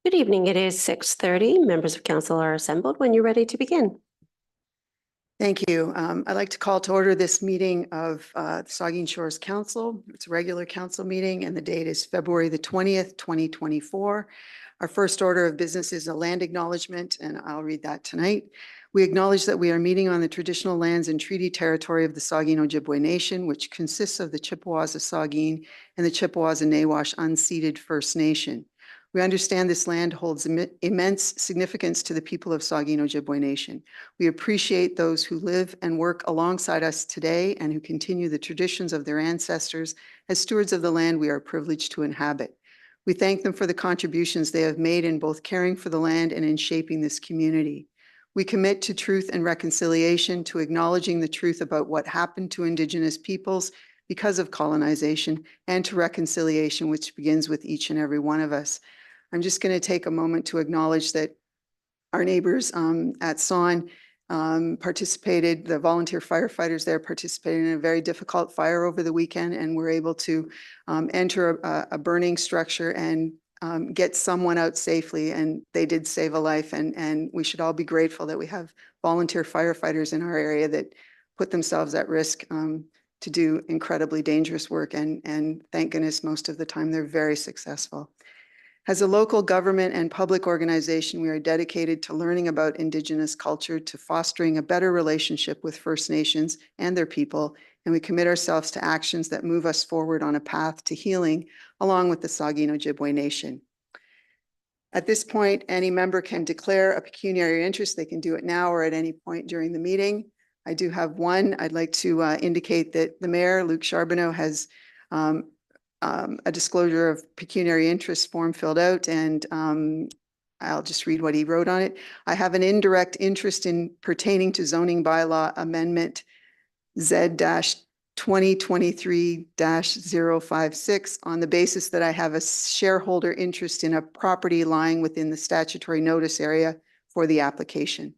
Good evening. It is 6:30. Members of council are assembled when you're ready to begin. Thank you. I'd like to call to order this meeting of the Saugeen Shores Council. It's a regular council meeting and the date is February the 20th, 2024. Our first order of business is a land acknowledgement, and I'll read that tonight. We acknowledge that we are meeting on the traditional lands and treaty territory of the Saugeen Ojibwe Nation, which consists of the Chippewas of Saugeen and the Chippewas and Nawash unceded First Nation. We understand this land holds immense significance to the people of Saugeen Ojibwe Nation. We appreciate those who live and work alongside us today and who continue the traditions of their ancestors as stewards of the land we are privileged to inhabit. We thank them for the contributions they have made in both caring for the land and in shaping this community. We commit to truth and reconciliation, to acknowledging the truth about what happened to Indigenous peoples because of colonization, and to reconciliation, which begins with each and every one of us. I'm just going to take a moment to acknowledge that our neighbors at Saugeen participated, the volunteer firefighters there participated in a very difficult fire over the weekend and were able to enter a burning structure and get someone out safely, and they did save a life, and we should all be grateful that we have volunteer firefighters in our area that put themselves at risk to do incredibly dangerous work, and thank goodness most of the time they're very successful. As a local government and public organization, we are dedicated to learning about Indigenous culture, to fostering a better relationship with First Nations and their people, and we commit ourselves to actions that move us forward on a path to healing along with the Saugeen Ojibwe Nation. At this point, any member can declare a pecuniary interest. They can do it now or at any point during the meeting. I do have one. I'd like to indicate that the Mayor, Luc Charbonneau, has a disclosure of pecuniary interest form filled out, and I'll just read what he wrote on it. I have an indirect interest in pertaining to zoning bylaw amendment Z-2023-056 on the basis that I have a shareholder interest in a property lying within the statutory notice area for the application.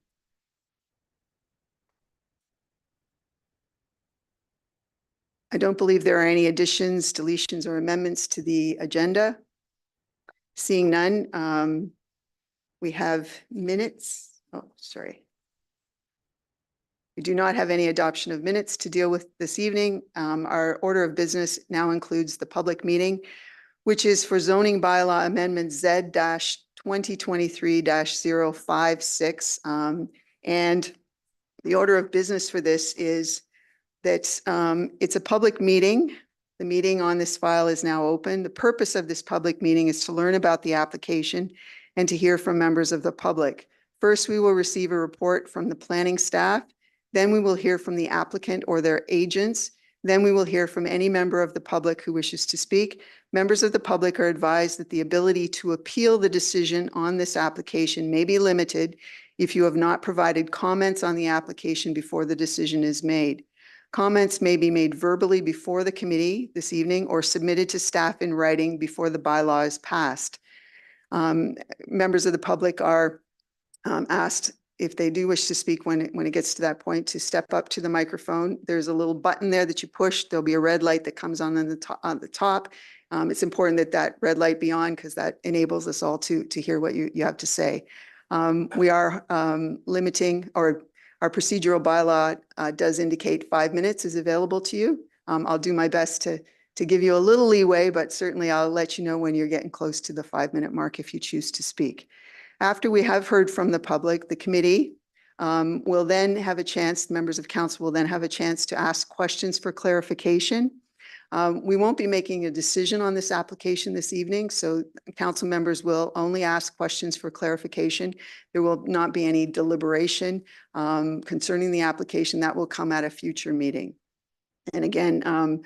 I don't believe there are any additions, deletions, or amendments to the agenda. Seeing none, we have minutes. Oh, sorry. We do not have any adoption of minutes to deal with this evening. Our order of business now includes the public meeting, which is for zoning bylaw amendment Z-2023-056. And the order of business for this is that it's a public meeting. The meeting on this file is now open. The purpose of this public meeting is to learn about the application and to hear from members of the public. First, we will receive a report from the planning staff. Then we will hear from the applicant or their agents. Then we will hear from any member of the public who wishes to speak. Members of the public are advised that the ability to appeal the decision on this application may be limited if you have not provided comments on the application before the decision is made. Comments may be made verbally before the committee this evening or submitted to staff in writing before the bylaw is passed. Members of the public are asked, if they do wish to speak when it gets to that point, to step up to the microphone. There's a little button there that you push. There'll be a red light that comes on the top. It's important that that red light be on because that enables us all to hear what you have to say. We are limiting, or our procedural bylaw does indicate 5 minutes is available to you. I'll do my best to give you a little leeway, but certainly I'll let you know when you're getting close to the 5-minute mark if you choose to speak. After we have heard from the public, the committee will then have a chance, members of council will then have a chance to ask questions for clarification. We won't be making a decision on this application this evening, so council members will only ask questions for clarification. There will not be any deliberation concerning the application. That will come at a future meeting. And again,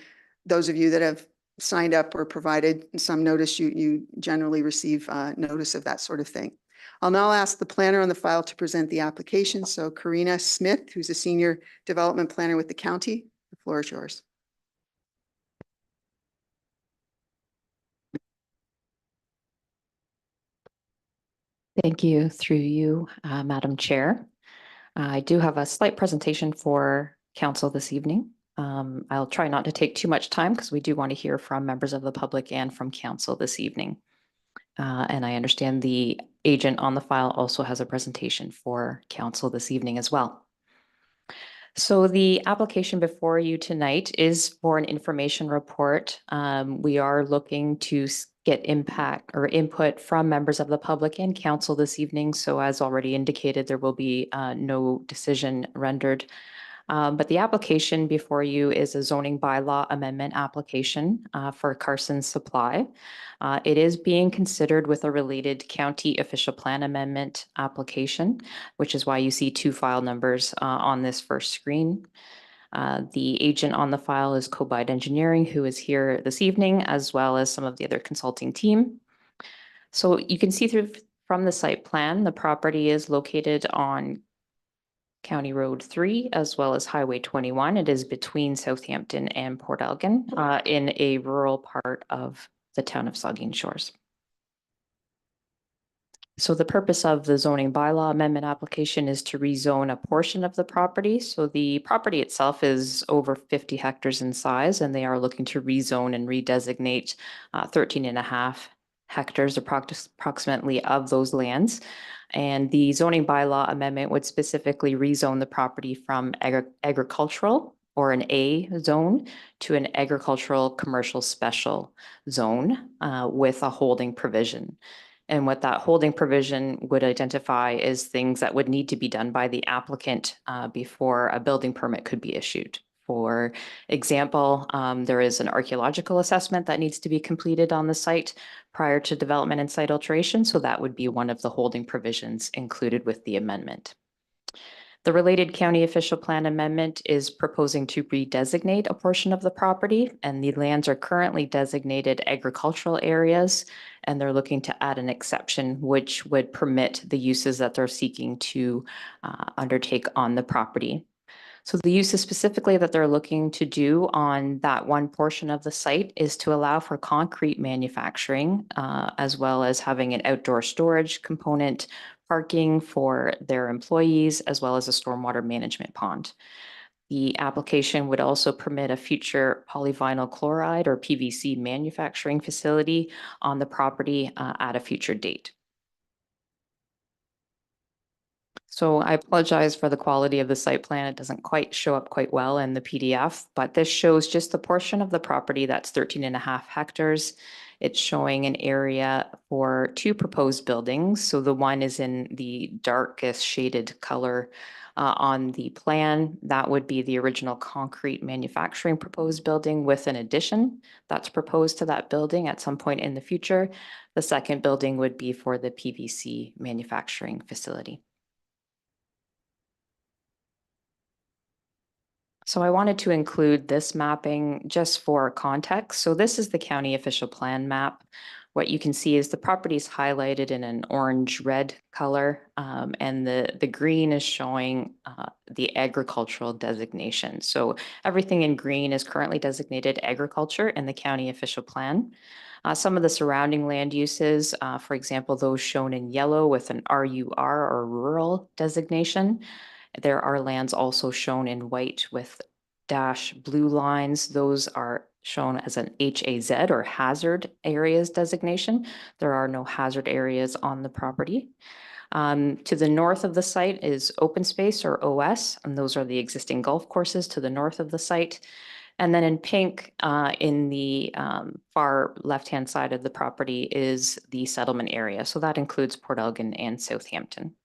those of you that have signed up or provided some notice, you generally receive notice of that sort of thing. I'll now ask the planner on the file to present the application. So Karina Smith, who's a senior development planner with the county, the floor is yours. Thank you, through you, Madam Chair. I do have a slight presentation for council this evening. I'll try not to take too much time because we do want to hear from members of the public and from council this evening. And I understand the agent on the file also has a presentation for council this evening as well. So the application before you tonight is for an information report. We are looking to get impact or input from members of the public and council this evening. So as already indicated, there will be no decision rendered. But the application before you is a zoning bylaw amendment application for Carson Supply. It is being considered with a related county official plan amendment application, which is why you see two file numbers on this first screen. The agent on the file is Cobide Engineering, who is here this evening, as well as some of the other consulting team. So you can see from the site plan, the property is located on County Road 3, as well as Highway 21. It is between Southampton and Port Elgin in a rural part of the town of Saugeen Shores. So the purpose of the zoning bylaw amendment application is to rezone a portion of the property. So the property itself is over 50 hectares in size, and they are looking to rezone and redesignate 13.5 hectares approximately of those lands. And the zoning bylaw amendment would specifically rezone the property from agricultural or an A zone to an agricultural commercial special zone with a holding provision. And what that holding provision would identify is things that would need to be done by the applicant before a building permit could be issued. For example, there is an archaeological assessment that needs to be completed on the site prior to development and site alteration. So that would be one of the holding provisions included with the amendment. The related county official plan amendment is proposing to redesignate a portion of the property, and the lands are currently designated agricultural areas, and they're looking to add an exception which would permit the uses that they're seeking to undertake on the property. So the uses specifically that they're looking to do on that one portion of the site is to allow for concrete manufacturing, as well as having an outdoor storage component, parking for their employees, as well as a stormwater management pond. The application would also permit a future polyvinyl chloride or PVC manufacturing facility on the property at a future date. So I apologize for the quality of the site plan. It doesn't quite show up quite well in the PDF, but this shows just the portion of the property that's 13.5 hectares. It's showing an area for two proposed buildings. So the one is in the darkest shaded color on the plan. That would be the original concrete manufacturing proposed building with an addition that's proposed to that building at some point in the future. The second building would be for the PVC manufacturing facility. So I wanted to include this mapping just for context. So this is the county official plan map. What you can see is the property is highlighted in an orange-red color, and the green is showing the agricultural designation. So everything in green is currently designated agriculture in the county official plan. Some of the surrounding land uses, for example, those shown in yellow with an RUR or rural designation. There are lands also shown in white with dash blue lines. Those are shown as an HAZ or hazard areas designation. There are no hazard areas on the property. To the north of the site is open space or OS, and those are the existing golf courses to the north of the site. And then in pink, in the far left-hand side of the property is the settlement area. So that includes Port Elgin and Southampton.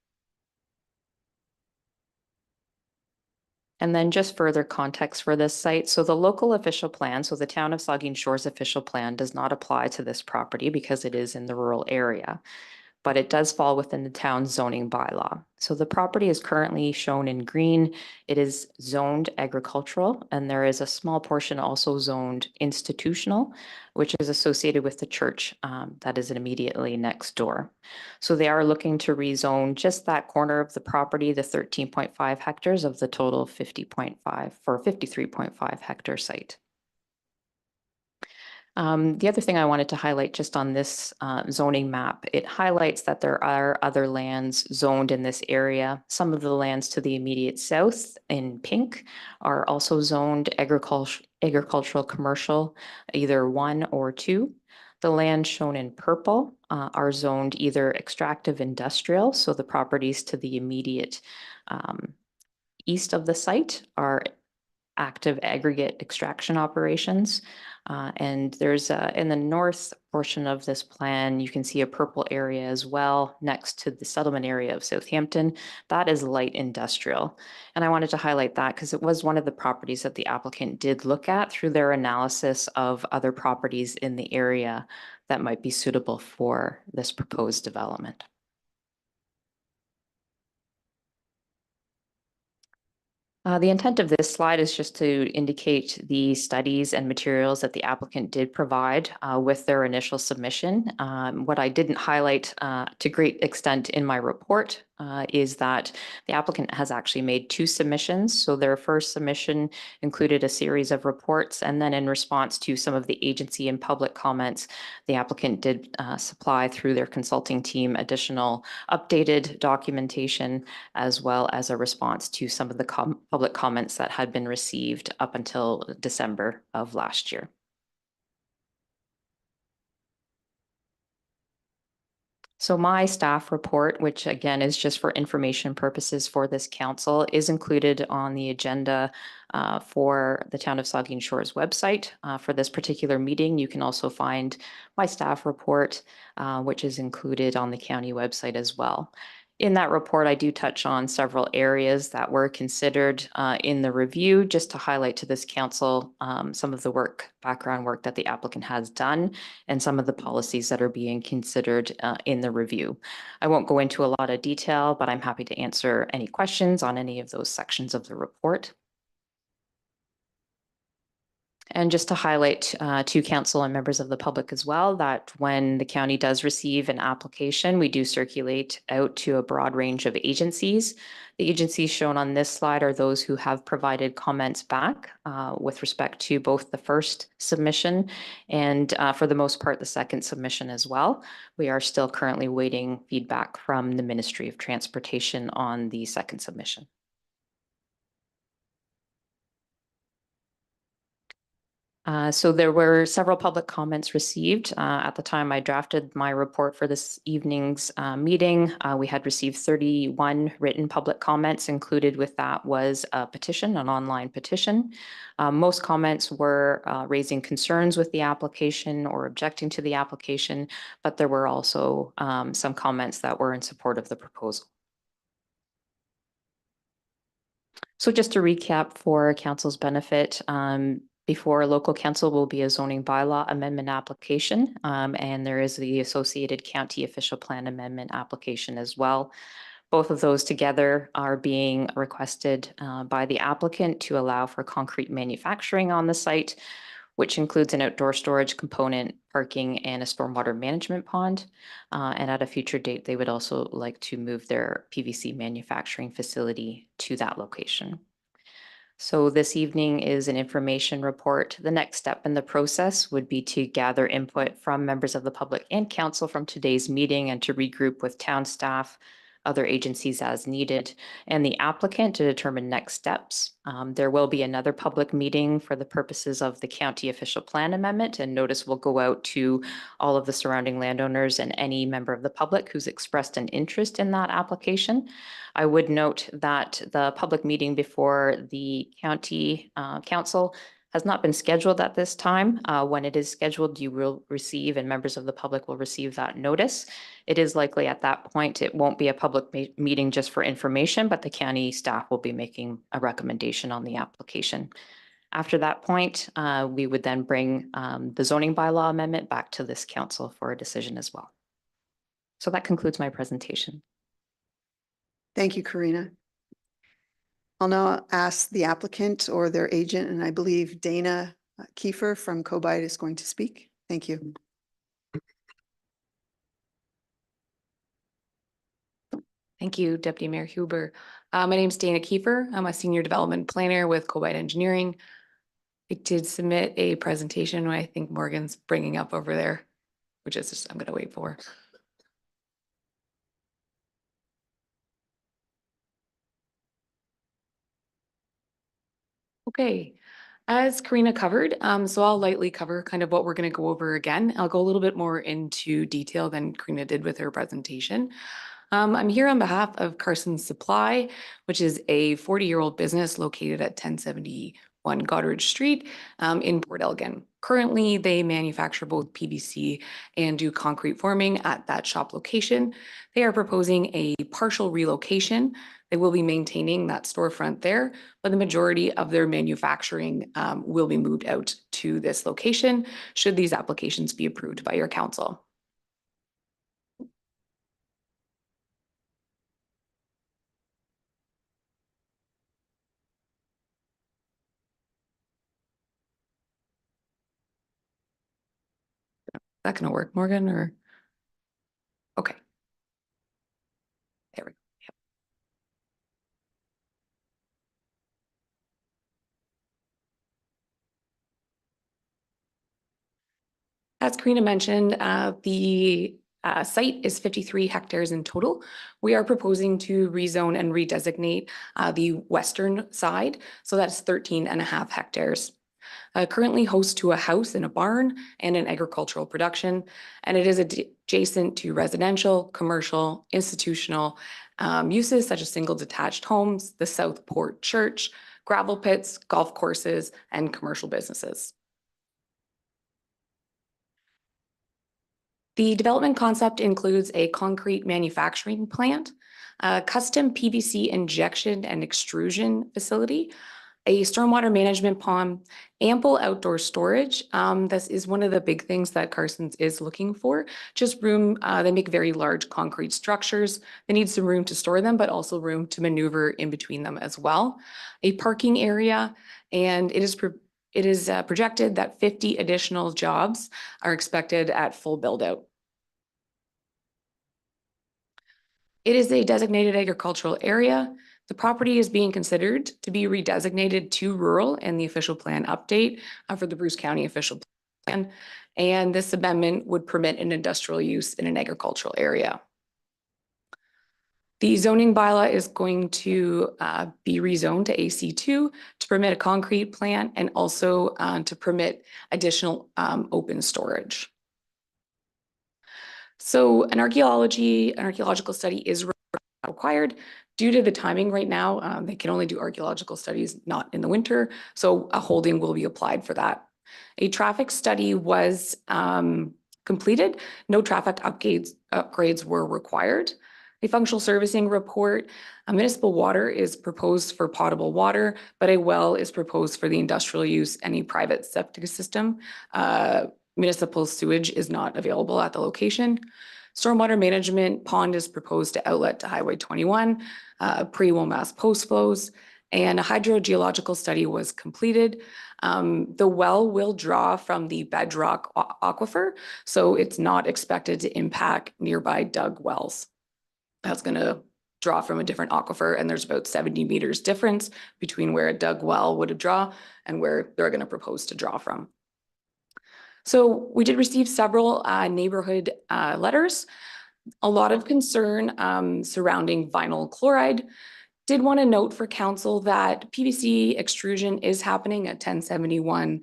And then just further context for this site. So the local official plan, so the town of Saugeen Shores official plan does not apply to this property because it is in the rural area, but it does fall within the town's zoning bylaw. So the property is currently shown in green. It is zoned agricultural, and there is a small portion also zoned institutional, which is associated with the church that is immediately next door. So they are looking to rezone just that corner of the property, the 13.5 hectares of the total 50.5 for a 53.5 hectare site. The other thing I wanted to highlight just on this zoning map, it highlights that there are other lands zoned in this area. Some of the lands to the immediate south in pink are also zoned agricultural commercial, either 1 or 2. The land shown in purple are zoned either extractive industrial, so the properties to the immediate east of the site are active aggregate extraction operations. And there's in the north portion of this plan, you can see a purple area as well next to the settlement area of Southampton. That is light industrial. And I wanted to highlight that because it was one of the properties that the applicant did look at through their analysis of other properties in the area that might be suitable for this proposed development. The intent of this slide is just to indicate the studies and materials that the applicant did provide with their initial submission. What I didn't highlight to great extent in my report is that the applicant has actually made 2 submissions. So their first submission included a series of reports, and then in response to some of the agency and public comments, the applicant did supply through their consulting team additional updated documentation, as well as a response to some of the public comments that had been received up until December of last year. So my staff report, which again is just for information purposes for this council, is included on the agenda for the Town of Saugeen Shores website. For this particular meeting, you can also find my staff report, which is included on the county website as well. In that report, I do touch on several areas that were considered in the review, just to highlight to this council some of the background work that the applicant has done and some of the policies that are being considered in the review. I won't go into a lot of detail, but I'm happy to answer any questions on any of those sections of the report. And just to highlight to council and members of the public as well, that when the county does receive an application, we do circulate out to a broad range of agencies. The agencies shown on this slide are those who have provided comments back with respect to both the first submission and for the most part, the second submission as well. We are still currently waiting feedback from the Ministry of Transportation on the second submission. So there were several public comments received. At the time I drafted my report for this evening's meeting, we had received 31 written public comments. Included with that was a petition, an online petition. Most comments were raising concerns with the application or objecting to the application, but there were also some comments that were in support of the proposal. So just to recap for council's benefit, before local council will be a zoning bylaw amendment application, and there is the associated county official plan amendment application as well. Both of those together are being requested by the applicant to allow for concrete manufacturing on the site, which includes an outdoor storage component, parking, and a stormwater management pond. And at a future date, they would also like to move their PVC manufacturing facility to that location. So this evening is an information report. The next step in the process would be to gather input from members of the public and council from today's meeting and to regroup with town staff, other agencies as needed, and the applicant to determine next steps. There will be another public meeting for the purposes of the county official plan amendment, and notice will go out to all of the surrounding landowners and any member of the public who's expressed an interest in that application. I would note that the public meeting before the county council has not been scheduled at this time. When it is scheduled, you will receive and members of the public will receive that notice. It is likely at that point, it won't be a public meeting just for information, but the county staff will be making a recommendation on the application. After that point, we would then bring the zoning bylaw amendment back to this council for a decision as well. So that concludes my presentation. Thank you, Karina. I'll now ask the applicant or their agent, and I believe Dana Kiefer from Cobite is going to speak. Thank you. Thank you, Deputy Mayor Huber. My name is Dana Kiefer. I'm a senior development planner with Cobite Engineering. I did submit a presentation, I think Morgan's bringing up over there, which is just, I'm going to wait for. Okay, As Karina covered, so I'll lightly cover kind of what we're going to go over again. I'll go a little bit more into detail than Karina did with her presentation. I'm here on behalf of Carson's Supply, which is a 40-year-old business located at 1071 Goddard Street in Port Elgin. Currently, they manufacture both PVC and do concrete forming at that shop location. They are proposing a partial relocation. They will be maintaining that storefront there, but the majority of their manufacturing will be moved out to this location should these applications be approved by your council. That gonna work, Morgan, or? Okay. There we go. Yep. As Karina mentioned, the site is 53 hectares in total. We are proposing to rezone and redesignate the western side, so that's 13.5 hectares. Currently host to a house and a barn and an agricultural production, and it is adjacent to residential, commercial, institutional uses such as single detached homes, the South Port Church, gravel pits, golf courses, and commercial businesses. The development concept includes a concrete manufacturing plant, a custom PVC injection and extrusion facility, a stormwater management pond, ample outdoor storage. This is one of the big things that Carson's is looking for. Just room, they make very large concrete structures. They need some room to store them, but also room to maneuver in between them as well. A parking area, and it is projected that 50 additional jobs are expected at full build out. It is a designated agricultural area. The property is being considered to be redesignated to rural in the official plan update for the Bruce County official plan. And this amendment would permit an industrial use in an agricultural area. The zoning bylaw is going to be rezoned to AC2 to permit a concrete plant and also to permit additional open storage. So an archaeological study is required. Due to the timing right now, they can only do archaeological studies not in the winter, so a holding will be applied for that. A traffic study was completed. No traffic upgrades were required. A functional servicing report. A municipal water is proposed for potable water, but a well is proposed for the industrial use. Any private septic system. Municipal sewage is not available at the location. Stormwater management pond is proposed to outlet to Highway 21, pre-Womass post flows, and a hydrogeological study was completed. The well will draw from the bedrock aquifer, so it's not expected to impact nearby dug wells. That's going to draw from a different aquifer, and there's about 70 meters difference between where a dug well would draw and where they're going to propose to draw from. So we did receive several neighborhood letters, a lot of concern surrounding vinyl chloride. Did want to note for council that PVC extrusion is happening at 1071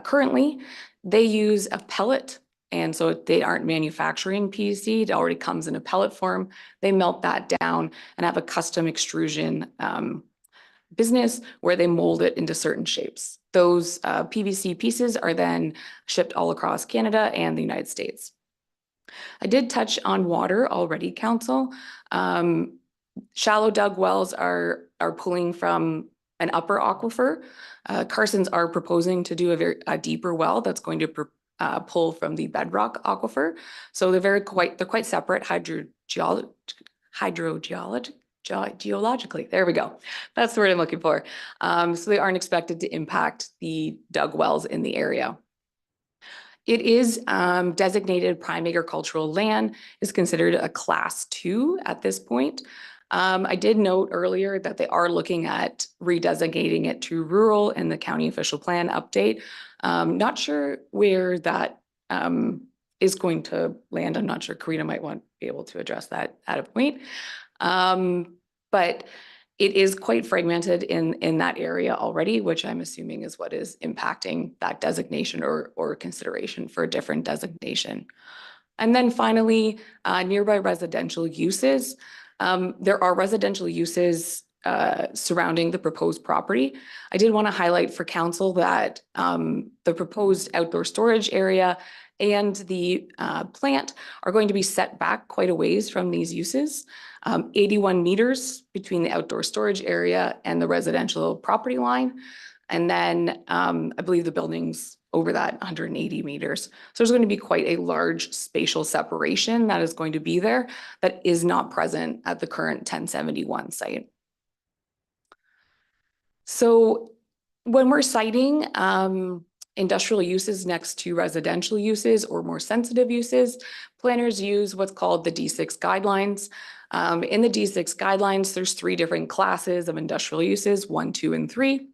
currently. They use a pellet, and so they aren't manufacturing PVC. It already comes in a pellet form. They melt that down and have a custom extrusion business where they mold it into certain shapes. Those PVC pieces are then shipped all across Canada and the United States. I did touch on water already, council. Shallow dug wells are pulling from an upper aquifer. Carson's are proposing to do a deeper well that's going to pull from the bedrock aquifer. So they're quite separate geologically. There we go. That's the word I'm looking for. So they aren't expected to impact the dug wells in the area. It is designated prime agricultural land, is considered a class 2 at this point. I did note earlier that they are looking at redesignating it to rural in the county official plan update. Not sure where that is going to land. I'm not sure Karina might be able to address that at a point. But it is quite fragmented in that area already, which I'm assuming is what is impacting that designation or consideration for a different designation. And then finally, nearby residential uses. There are residential uses surrounding the proposed property. I did want to highlight for council that the proposed outdoor storage area and the plant are going to be set back quite a ways from these uses. 81 meters between the outdoor storage area and the residential property line. And then I believe the building's over that 180 meters. So there's going to be quite a large spatial separation that is going to be there that is not present at the current 1071 site. So when we're citing industrial uses next to residential uses or more sensitive uses, planners use what's called the D6 guidelines. In the D6 guidelines, there's 3 different classes of industrial uses, 1, 2, and 3.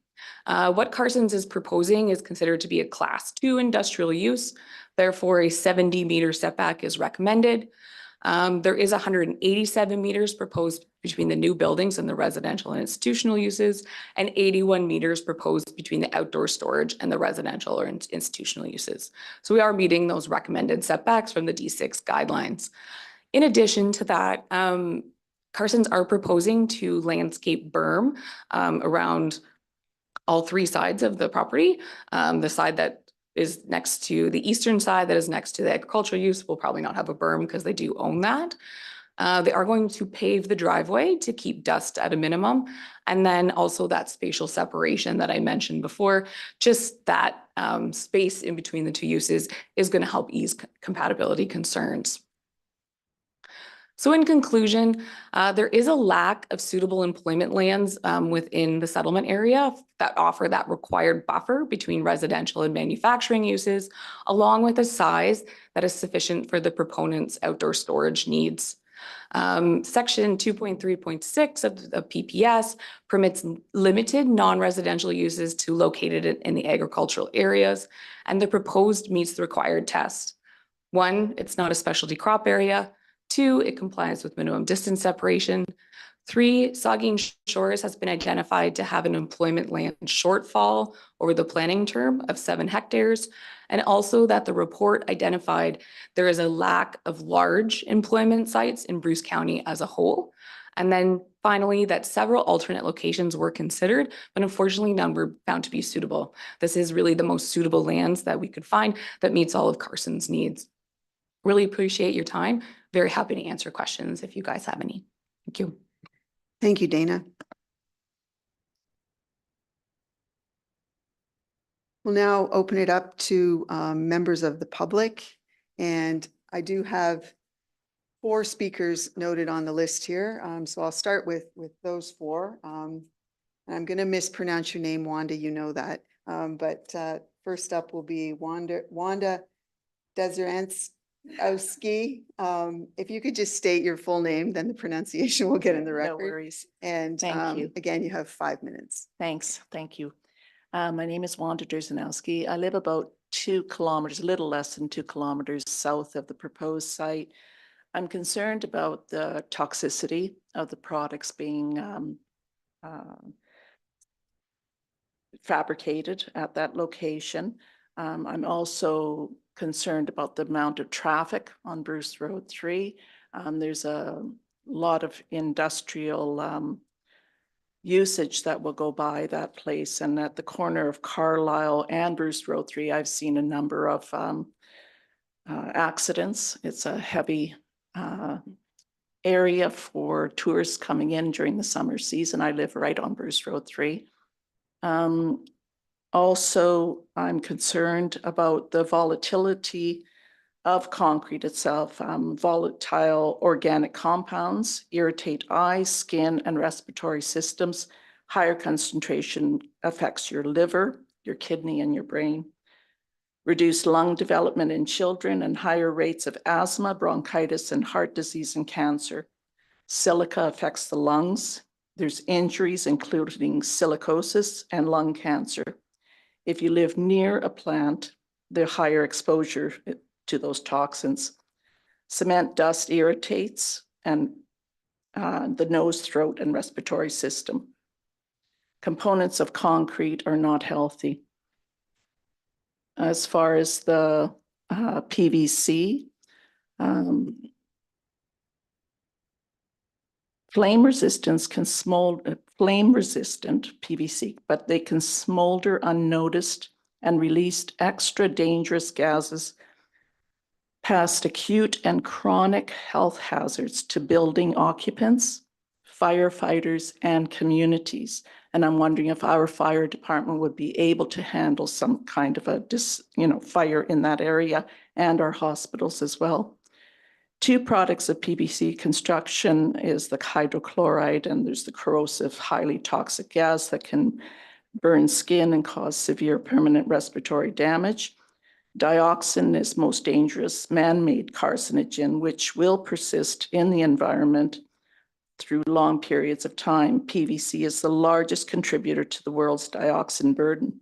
What Carson's is proposing is considered to be a class 2 industrial use. Therefore, a 70-meter setback is recommended. There is 187 meters proposed between the new buildings and the residential and institutional uses, and 81 meters proposed between the outdoor storage and the residential or institutional uses. So we are meeting those recommended setbacks from the D6 guidelines. In addition to that, Carson's are proposing to landscape berm around all 3 sides of the property. The side that is next to the eastern side that is next to the agricultural use will probably not have a berm because they do own that. They are going to pave the driveway to keep dust at a minimum. And then also that spatial separation that I mentioned before, just that space in between the 2 uses is going to help ease compatibility concerns. So in conclusion, there is a lack of suitable employment lands within the settlement area that offer that required buffer between residential and manufacturing uses, along with a size that is sufficient for the proponent's outdoor storage needs. Section 2.3.6 of the PPS permits limited non-residential uses to located in the agricultural areas, and the proposed meets the required test. 1, it's not a specialty crop area. 2, it complies with minimum distance separation. 3, Saugeen Shores has been identified to have an employment land shortfall over the planning term of 7 hectares, and also that the report identified there is a lack of large employment sites in Bruce County as a whole. And then finally, that several alternate locations were considered, but unfortunately none were found to be suitable. This is really the most suitable lands that we could find that meets all of Carson's needs. Really appreciate your time. Very happy to answer questions if you guys have any. Thank you. Thank you, Dana. We'll now open it up to members of the public. And I do have 4 speakers noted on the list here. So I'll start with those 4. And I'm going to mispronounce your name, Wanda, you know that. But first up will be Wanda Desirantz. If you could just state your full name, then the pronunciation will get in the record. No worries. And Thank you. again, you have 5 minutes. Thanks. Thank you. My name is Wanda Derzanowski. I live about 2 kilometers, a little less than 2 kilometers south of the proposed site. I'm concerned about the toxicity of the products being fabricated at that location. I'm also concerned about the amount of traffic on Bruce Road 3. There's a lot of industrial usage that will go by that place. And at the corner of Carlisle and Bruce Road 3, I've seen a number of accidents. It's a heavy area for tourists coming in during the summer season. I live right on Bruce Road 3. Also, I'm concerned about the volatility of concrete itself. Volatile organic compounds irritate eyes, skin, and respiratory systems. Higher concentration affects your liver, your kidney, and your brain. Reduced lung development in children and higher rates of asthma, bronchitis, and heart disease and cancer. Silica affects the lungs. There's injuries, including silicosis and lung cancer. If you live near a plant, there's higher exposure to those toxins. Cement dust irritates and the nose, throat, and respiratory system. Components of concrete are not healthy. As far as the PVC, flame resistant PVC, but they can smolder unnoticed and release extra dangerous gases past acute and chronic health hazards to building occupants, firefighters, and communities. And I'm wondering if our fire department would be able to handle some kind of a fire in that area, and our hospitals as well. Two products of PVC construction is the hydrochloride, and there's the corrosive, highly toxic gas that can burn skin and cause severe permanent respiratory damage. Dioxin is most dangerous man-made carcinogen, which will persist in the environment through long periods of time. PVC is the largest contributor to the world's dioxin burden.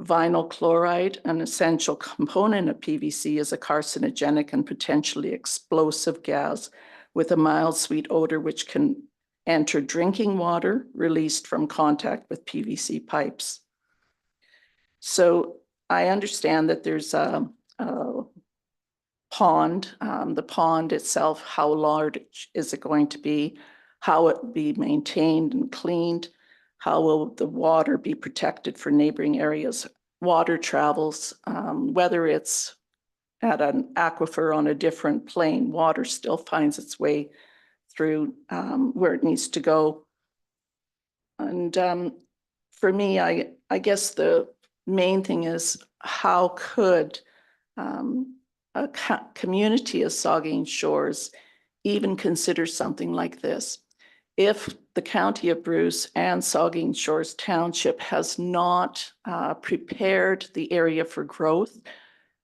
Vinyl chloride, an essential component of PVC, is a carcinogenic and potentially explosive gas with a mild sweet odor which can enter drinking water released from contact with PVC pipes. So I understand that there's a pond. The pond itself, how large is it going to be? How it will be maintained and cleaned? How will the water be protected for neighboring areas? Water travels, whether it's at an aquifer on a different plane, water still finds its way through where it needs to go. And for me, I guess the main thing is, how could a community of Saugeen Shores even consider something like this? If the County of Bruce and Saugeen Shores Township has not prepared the area for growth,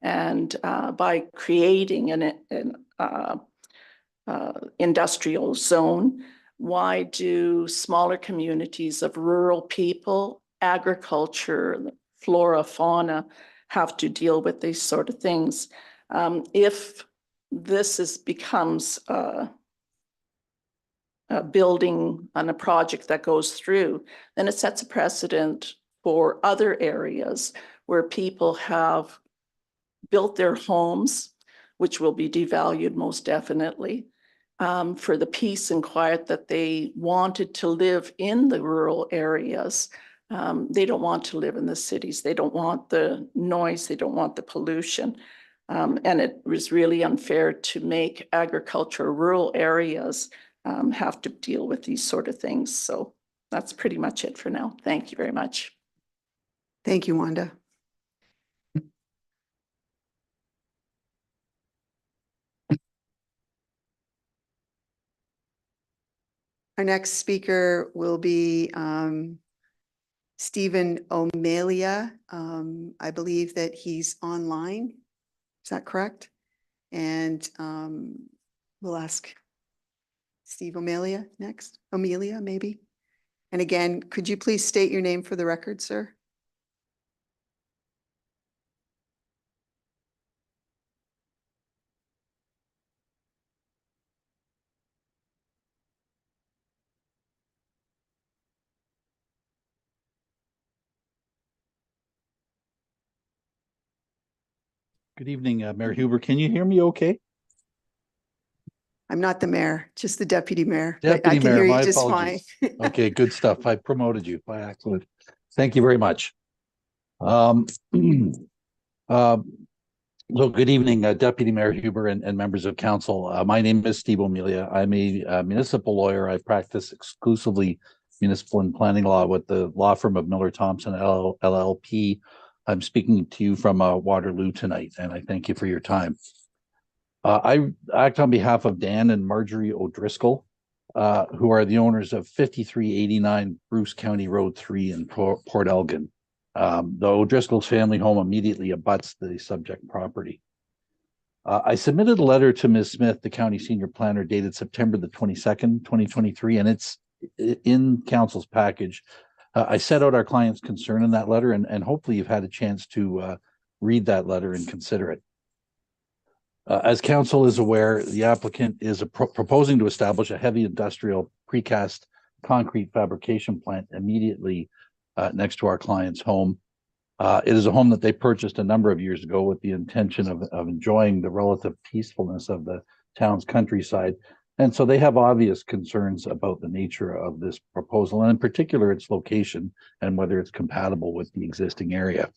and by creating an industrial zone, why do smaller communities of rural people, agriculture, flora, fauna, have to deal with these sort of things? If this becomes a building on a project that goes through, then it sets a precedent for other areas where people have built their homes, which will be devalued most definitely, for the peace and quiet that they wanted to live in the rural areas. They don't want to live in the cities. They don't want the noise. They don't want the pollution. And it was really unfair to make agriculture rural areas have to deal with these sort of things. So that's pretty much it for now. Thank you very much. Thank you, Wanda. Our next speaker will be Stephen O'Melia. I believe that he's online. Is that correct? And we'll ask Steve O'Melia next. O'Melia, maybe. And again, could you please state your name for the record, sir? Good evening, Mayor Huber. Can you hear me okay? I'm not the mayor, just the deputy mayor. But I Deputy can Mayor, hear you my just apologies. fine. Okay, good stuff. I promoted you by accident. Thank you very much. So good evening, Deputy Mayor Huber and members of council. My name is Steve O'Melia. I'm a municipal lawyer. I practice exclusively municipal and planning law with the law firm of Miller Thompson LLP. I'm speaking to you from Waterloo tonight, and I thank you for your time. I act on behalf of Dan and Marjorie O'Driscoll, who are the owners of 5389 Bruce County Road 3 in Port Elgin. The O'Driscoll's family home immediately abuts the subject property. I submitted a letter to Ms. Smith, the county senior planner, dated September the 22nd, 2023, and it's in council's package. I set out our client's concern in that letter, and hopefully you've had a chance to read that letter and consider it. As council is aware, the applicant is proposing to establish a heavy industrial precast concrete fabrication plant immediately next to our client's home. It is a home that they purchased a number of years ago with the intention of enjoying the relative peacefulness of the town's countryside. And so they have obvious concerns about the nature of this proposal, and in particular, its location and whether it's compatible with the existing area.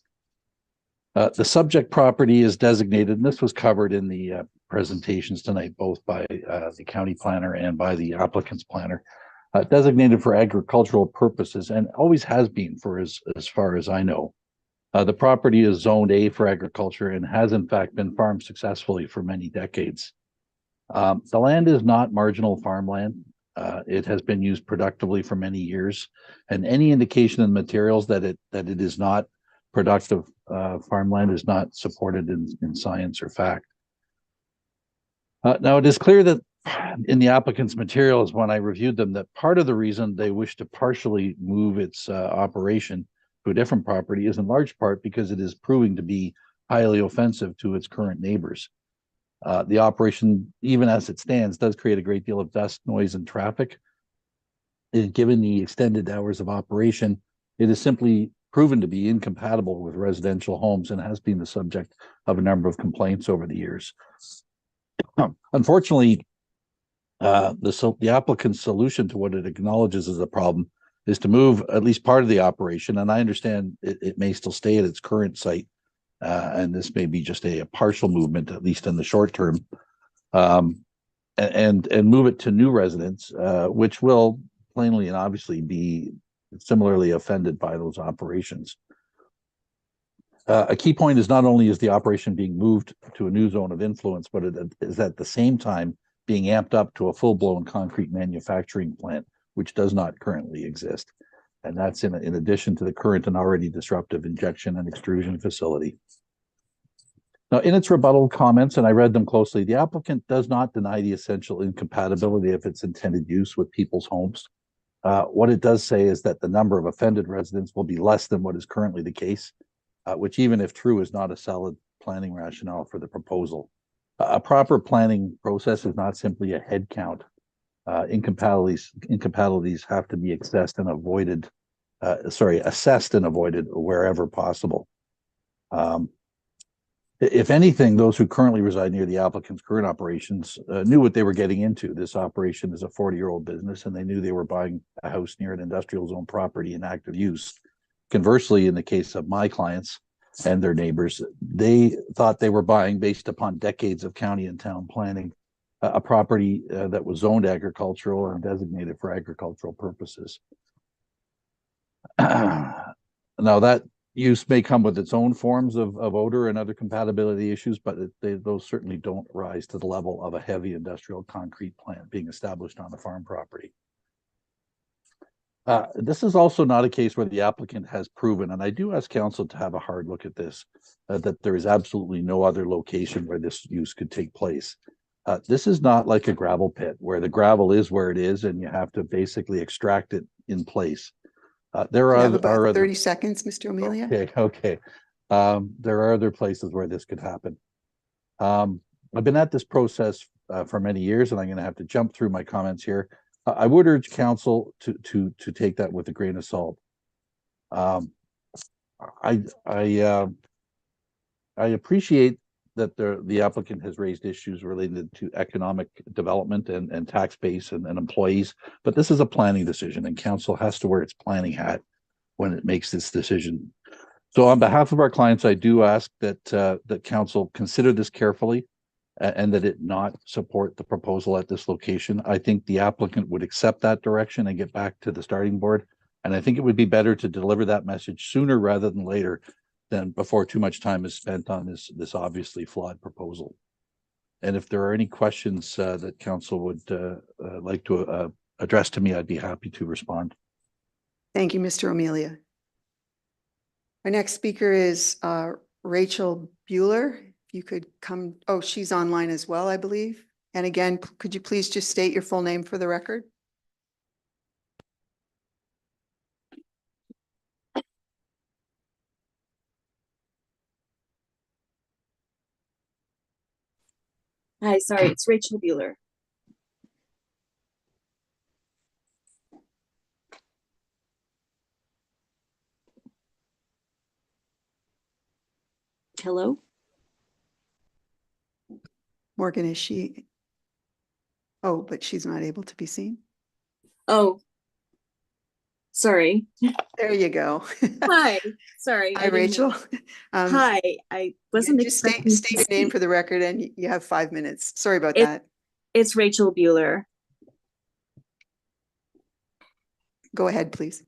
The subject property is designated, and this was covered in the presentations tonight, both by the county planner and by the applicant's planner, designated for agricultural purposes and always has been for as far as I know. The property is zoned A for agriculture and has in fact been farmed successfully for many decades. The land is not marginal farmland. It has been used productively for many years, and any indication in materials that it is not productive farmland is not supported in science or fact. Now, it is clear that in the applicant's materials, when I reviewed them, that part of the reason they wish to partially move its operation to a different property is in large part because it is proving to be highly offensive to its current neighbors. The operation, even as it stands, does create a great deal of dust, noise, and traffic. And given the extended hours of operation, it is simply proven to be incompatible with residential homes and has been the subject of a number of complaints over the years. Unfortunately, the applicant's solution to what it acknowledges as a problem is to move at least part of the operation, and I understand it may still stay at its current site, and this may be just a partial movement, at least in the short term, and move it to new residents, which will plainly and obviously be similarly offended by those operations. A key point is not only is the operation being moved to a new zone of influence, but it is at the same time being amped up to a full-blown concrete manufacturing plant, which does not currently exist. And that's in addition to the current and already disruptive injection and extrusion facility. Now, in its rebuttal comments, and I read them closely, the applicant does not deny the essential incompatibility of its intended use with people's homes. What it does say is that the number of offended residents will be less than what is currently the case, which, even if true, is not a solid planning rationale for the proposal. A proper planning process is not simply a head count. Incompatibilities have to be assessed and avoided wherever possible. If anything, those who currently reside near the applicant's current operations knew what they were getting into. This operation is a 40-year-old business, and they knew they were buying a house near an industrial zone property in active use. Conversely, in the case of my clients and their neighbors, they thought they were buying, based upon decades of county and town planning, a property that was zoned agricultural and designated for agricultural purposes. Now, that use may come with its own forms of odor and other compatibility issues, but those certainly don't rise to the level of a heavy industrial concrete plant being established on a farm property. This is also not a case where the applicant has proven, and I do ask council to have a hard look at this, that there is absolutely no other location where this use could take place. This is not like a gravel pit where the gravel is where it is and you have to basically extract it in place. There You are have about other 30 seconds, Mr. Amelia. Okay. There are other places where this could happen. I've been at this process for many years, and I'm going to have to jump through my comments here. I would urge council to take that with a grain of salt. I appreciate that the applicant has raised issues related to economic development and tax base and employees, but this is a planning decision, and council has to wear its planning hat when it makes this decision. So on behalf of our clients, I do ask that council consider this carefully and that it not support the proposal at this location. I think the applicant would accept that direction and get back to the starting board. And I think it would be better to deliver that message sooner rather than later, than before too much time is spent on this obviously flawed proposal. And if there are any questions that council would like to address to me, I'd be happy to respond. Thank you, Mr. Amelia. Our next speaker is Rachel Bueller. If you could come, oh, she's online as well, I believe. And again, could you please just state your full name for the record? Hi, sorry, it's Rachel Bueller. Hello? Morgan, is she? Oh, but she's not able to be seen. Oh, sorry. There you go. Hi, sorry. Hi, Rachel. Hi, I wasn't Just expecting state to your name speak. for the record and you have 5 minutes. Sorry about It- that. It's Rachel Bueller. Go ahead, please.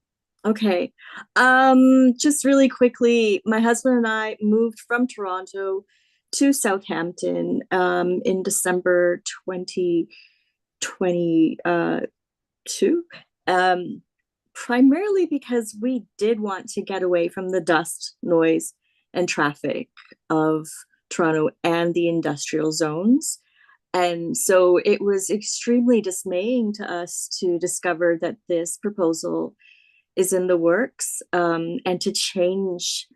Okay. Just really quickly, my husband and I moved from Toronto to Southampton in December 2022. Primarily because we did want to get away from the dust, noise, and traffic of Toronto and the industrial zones. And so it was extremely dismaying to us to discover that this proposal is in the works, and to change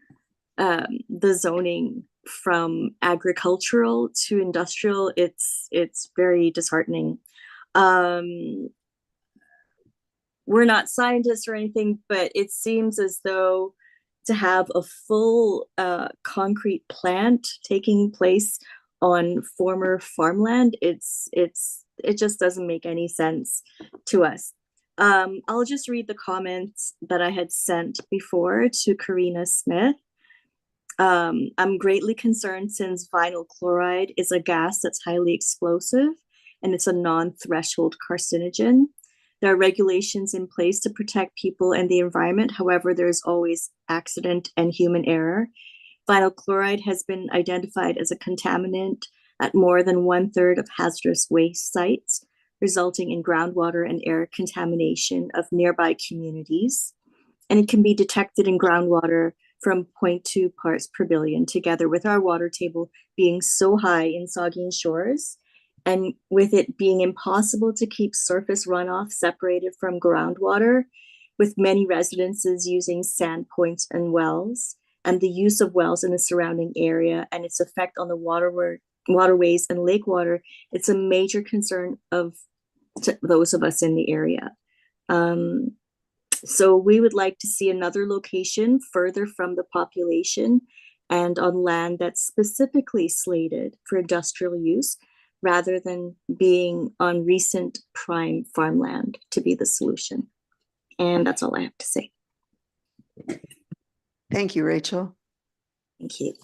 the zoning from agricultural to industrial. It's very disheartening. We're not scientists or anything, but it seems as though to have a full concrete plant taking place on former farmland, it just doesn't make any sense to us. I'll just read the comments that I had sent before to Karina Smith. I'm greatly concerned since vinyl chloride is a gas that's highly explosive and it's a non-threshold carcinogen. There are regulations in place to protect people and the environment. However, there's always accident and human error. Vinyl chloride has been identified as a contaminant at more than 1/3 of hazardous waste sites, resulting in groundwater and air contamination of nearby communities. And it can be detected in groundwater from 0.2 parts per billion, together with our water table being so high in Saugeen Shores, and with it being impossible to keep surface runoff separated from groundwater, with many residences using sand points and wells, and the use of wells in the surrounding area and its effect on the waterways and lake water, it's a major concern of those of us in the area. So we would like to see another location further from the population and on land that's specifically slated for industrial use, rather than being on recent prime farmland to be the solution. And that's all I have to say. Thank you, Rachel. Thank you.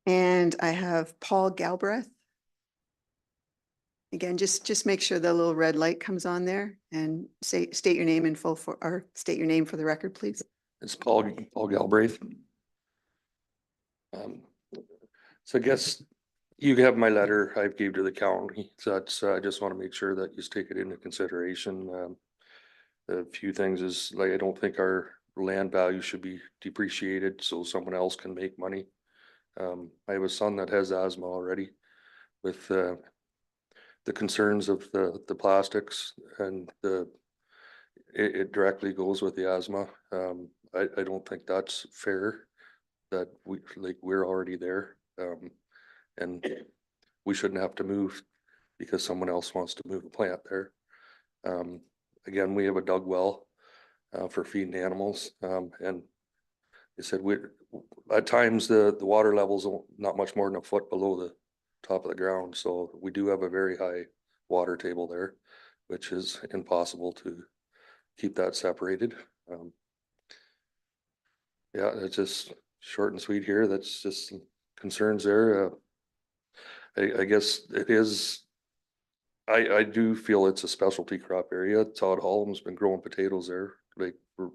And I have Paul Galbraith. Again, just make sure the little red light comes on there and state your name in full or state your name for the record, please. It's Paul Galbraith. So I guess you have my letter I gave to the county. So that's, I just want to make sure that you take it into consideration. A few things is like, I don't think our land value should be depreciated so someone else can make money. I have a son that has asthma already with the concerns of the plastics and it directly goes with the asthma. I don't think that's fair that we're already there. And we shouldn't have to move because someone else wants to move a plant there. Again, we have a dug well for feeding animals. And they said at times the water level's not much more than a foot below the top of the ground. So we do have a very high water table there, which is impossible to keep that separated. Yeah, it's just short and sweet here. That's just concerns there. I guess it is, I do feel it's a specialty crop area. Todd Hollum's been growing potatoes there. Like for a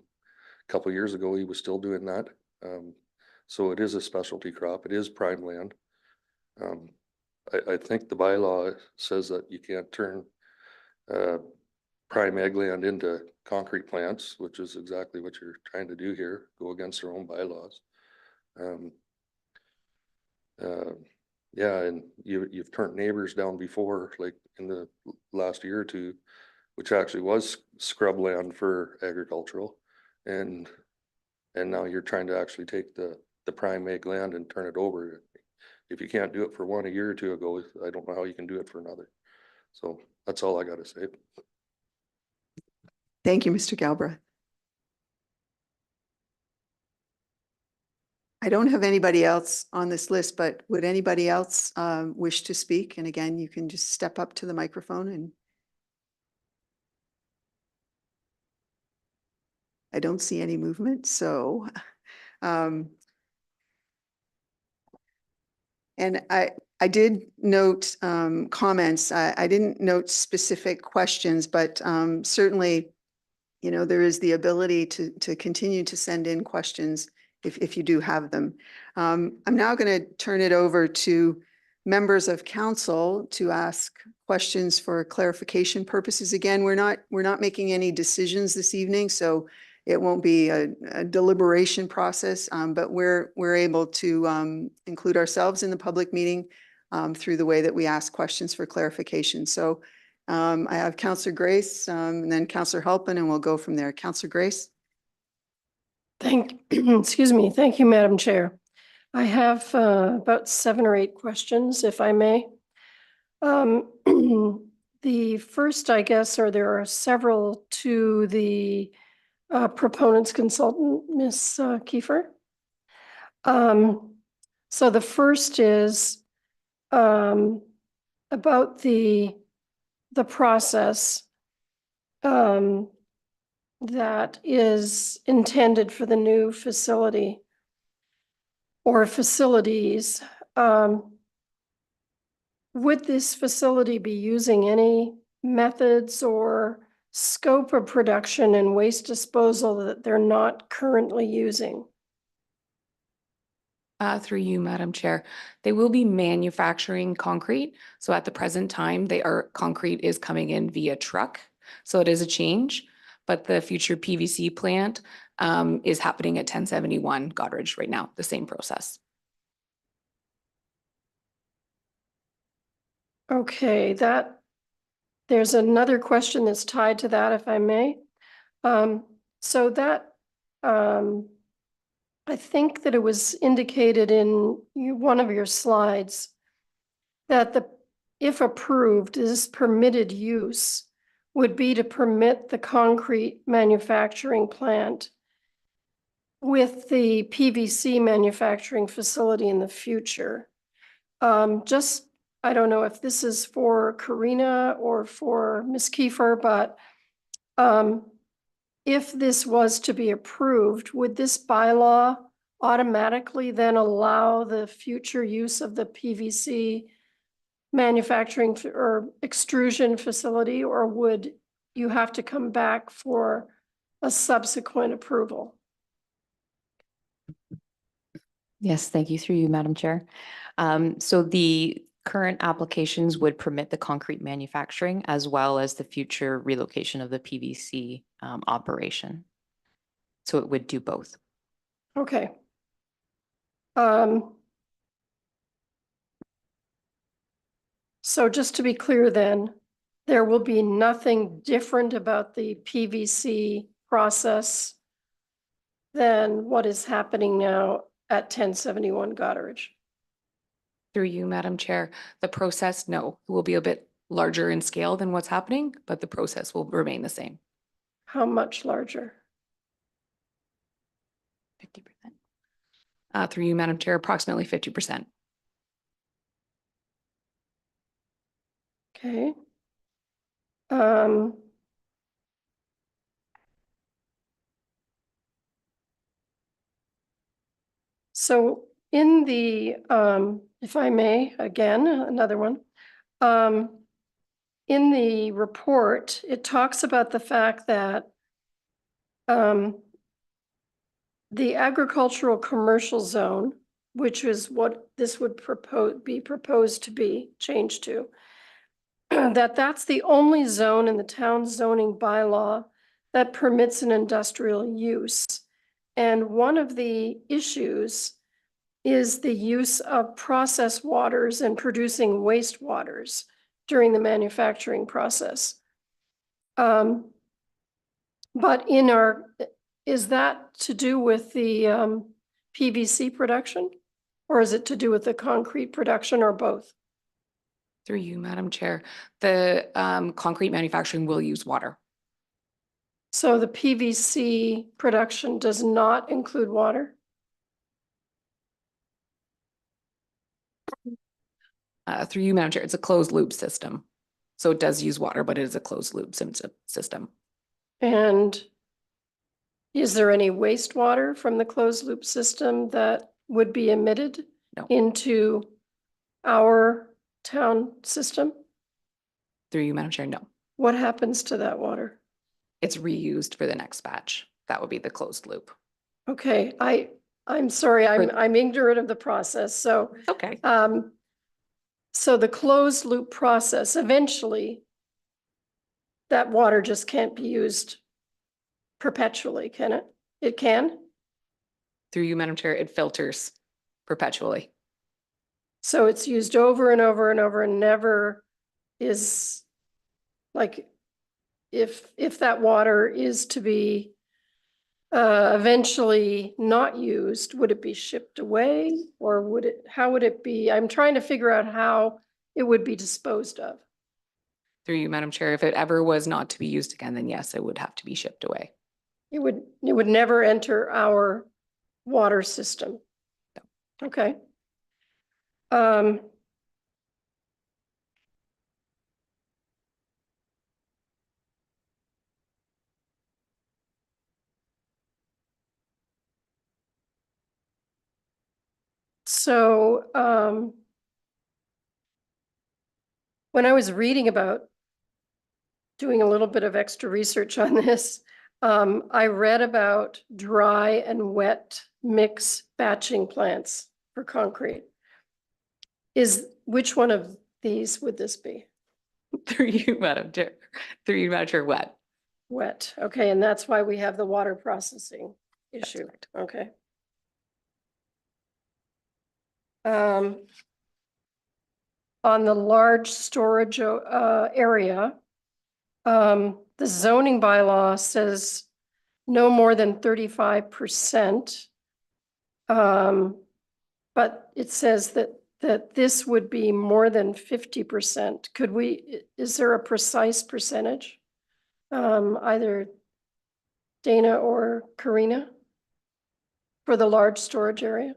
couple of years ago, he was still doing that. So it is a specialty crop. It is prime land. I think the bylaw says that you can't turn prime ag land into concrete plants, which is exactly what you're trying to do here, go against their own bylaws. Yeah, and you've turned neighbors down before, like in the last year or two, which actually was scrub land for agricultural. And now you're trying to actually take the prime egg land and turn it over. If you can't do it for one a year or two ago, I don't know how you can do it for another. So that's all I gotta say. Thank you, Mr. Galbraith. I don't have anybody else on this list, but would anybody else wish to speak? And again, you can just step up to the microphone and I don't see any movement, so and I did note comments. I didn't note specific questions, but certainly, you know, there is the ability to continue to send in questions if you do have them. I'm now going to turn it over to members of council to ask questions for clarification purposes. Again, we're not making any decisions this evening, so it won't be a deliberation process, but we're able to include ourselves in the public meeting through the way that we ask questions for clarification. So I have Councillor Grace and then Councillor Halpin, and we'll go from there. Councillor Grace. Excuse me. Thank you, Madam Chair. I have about 7 or 8 questions, if I may. The first, I guess, or there are several to the proponent's consultant, Ms. Kiefer. So the first is about the process that is intended for the new facility or facilities. Would this facility be using any methods or scope of production and waste disposal that they're not currently using? Through you, Madam Chair, they will be manufacturing concrete. So at the present time, concrete is coming in via truck. So it is a change, but the future PVC plant is happening at 1071 Goderich right now, the same process. Okay, there's another question that's tied to that, if I may. So that, I think that it was indicated in one of your slides that if approved, this permitted use would be to permit the concrete manufacturing plant with the PVC manufacturing facility in the future. I don't know if this is for Karina or for Ms. Kiefer, but if this was to be approved, would this bylaw automatically then allow the future use of the PVC manufacturing or extrusion facility, or would you have to come back for a subsequent approval? Yes, thank you through you, Madam Chair. So the current applications would permit the concrete manufacturing as well as the future relocation of the PVC operation. So it would do both. Okay. So just to be clear then, there will be nothing different about the PVC process than what is happening now at 1071 Goderich. Through you, Madam Chair, the process, no, will be a bit larger in scale than what's happening, but the process will remain the same. How much larger? 50%. Through you, Madam Chair, approximately 50%. Okay. So in the, if I may, again, another one, in the report, it talks about the fact that the agricultural commercial zone, which is what this would be proposed to be changed to, that's the only zone in the town zoning bylaw that permits an industrial use. And one of the issues is the use of processed waters and producing wastewaters during the manufacturing process. But in our is that to do with the PVC production? Or is it to do with the concrete production or both? Through you, Madam Chair, the concrete manufacturing will use water. So the PVC production does not include water? Through you, Madam Chair, it's a closed loop system. So it does use water, but it is a closed loop system. And is there any wastewater from the closed loop system that would be emitted No. into our town system? Through you, Madam Chair, no. What happens to that water? It's reused for the next batch. That would be the closed loop. Okay, I'm sorry, I'm ignorant of the process, so. Okay. So the closed loop process, eventually, that water just can't be used perpetually, can it? It can? Through you, Madam Chair, it filters perpetually. So it's used over and over and over and never is, like, if that water is to be eventually not used, would it be shipped away or how would it be? I'm trying to figure out how it would be disposed of. Through you, Madam Chair, if it ever was not to be used again, then yes, it would have to be shipped away. It would never enter our water system. Okay. So, when I was reading about doing a little bit of extra research on this, I read about dry and wet mix batching plants for concrete. Which one of these would this be? Through you, Madam Chair. Through you, Madam Chair, wet. Wet, okay, and that's why we have the water processing That's issue, correct. okay. On the large storage area, the zoning bylaw says no more than 35%. But it says that this would be more than 50%. Is there a precise percentage? Either Dana or Karina for the large storage area?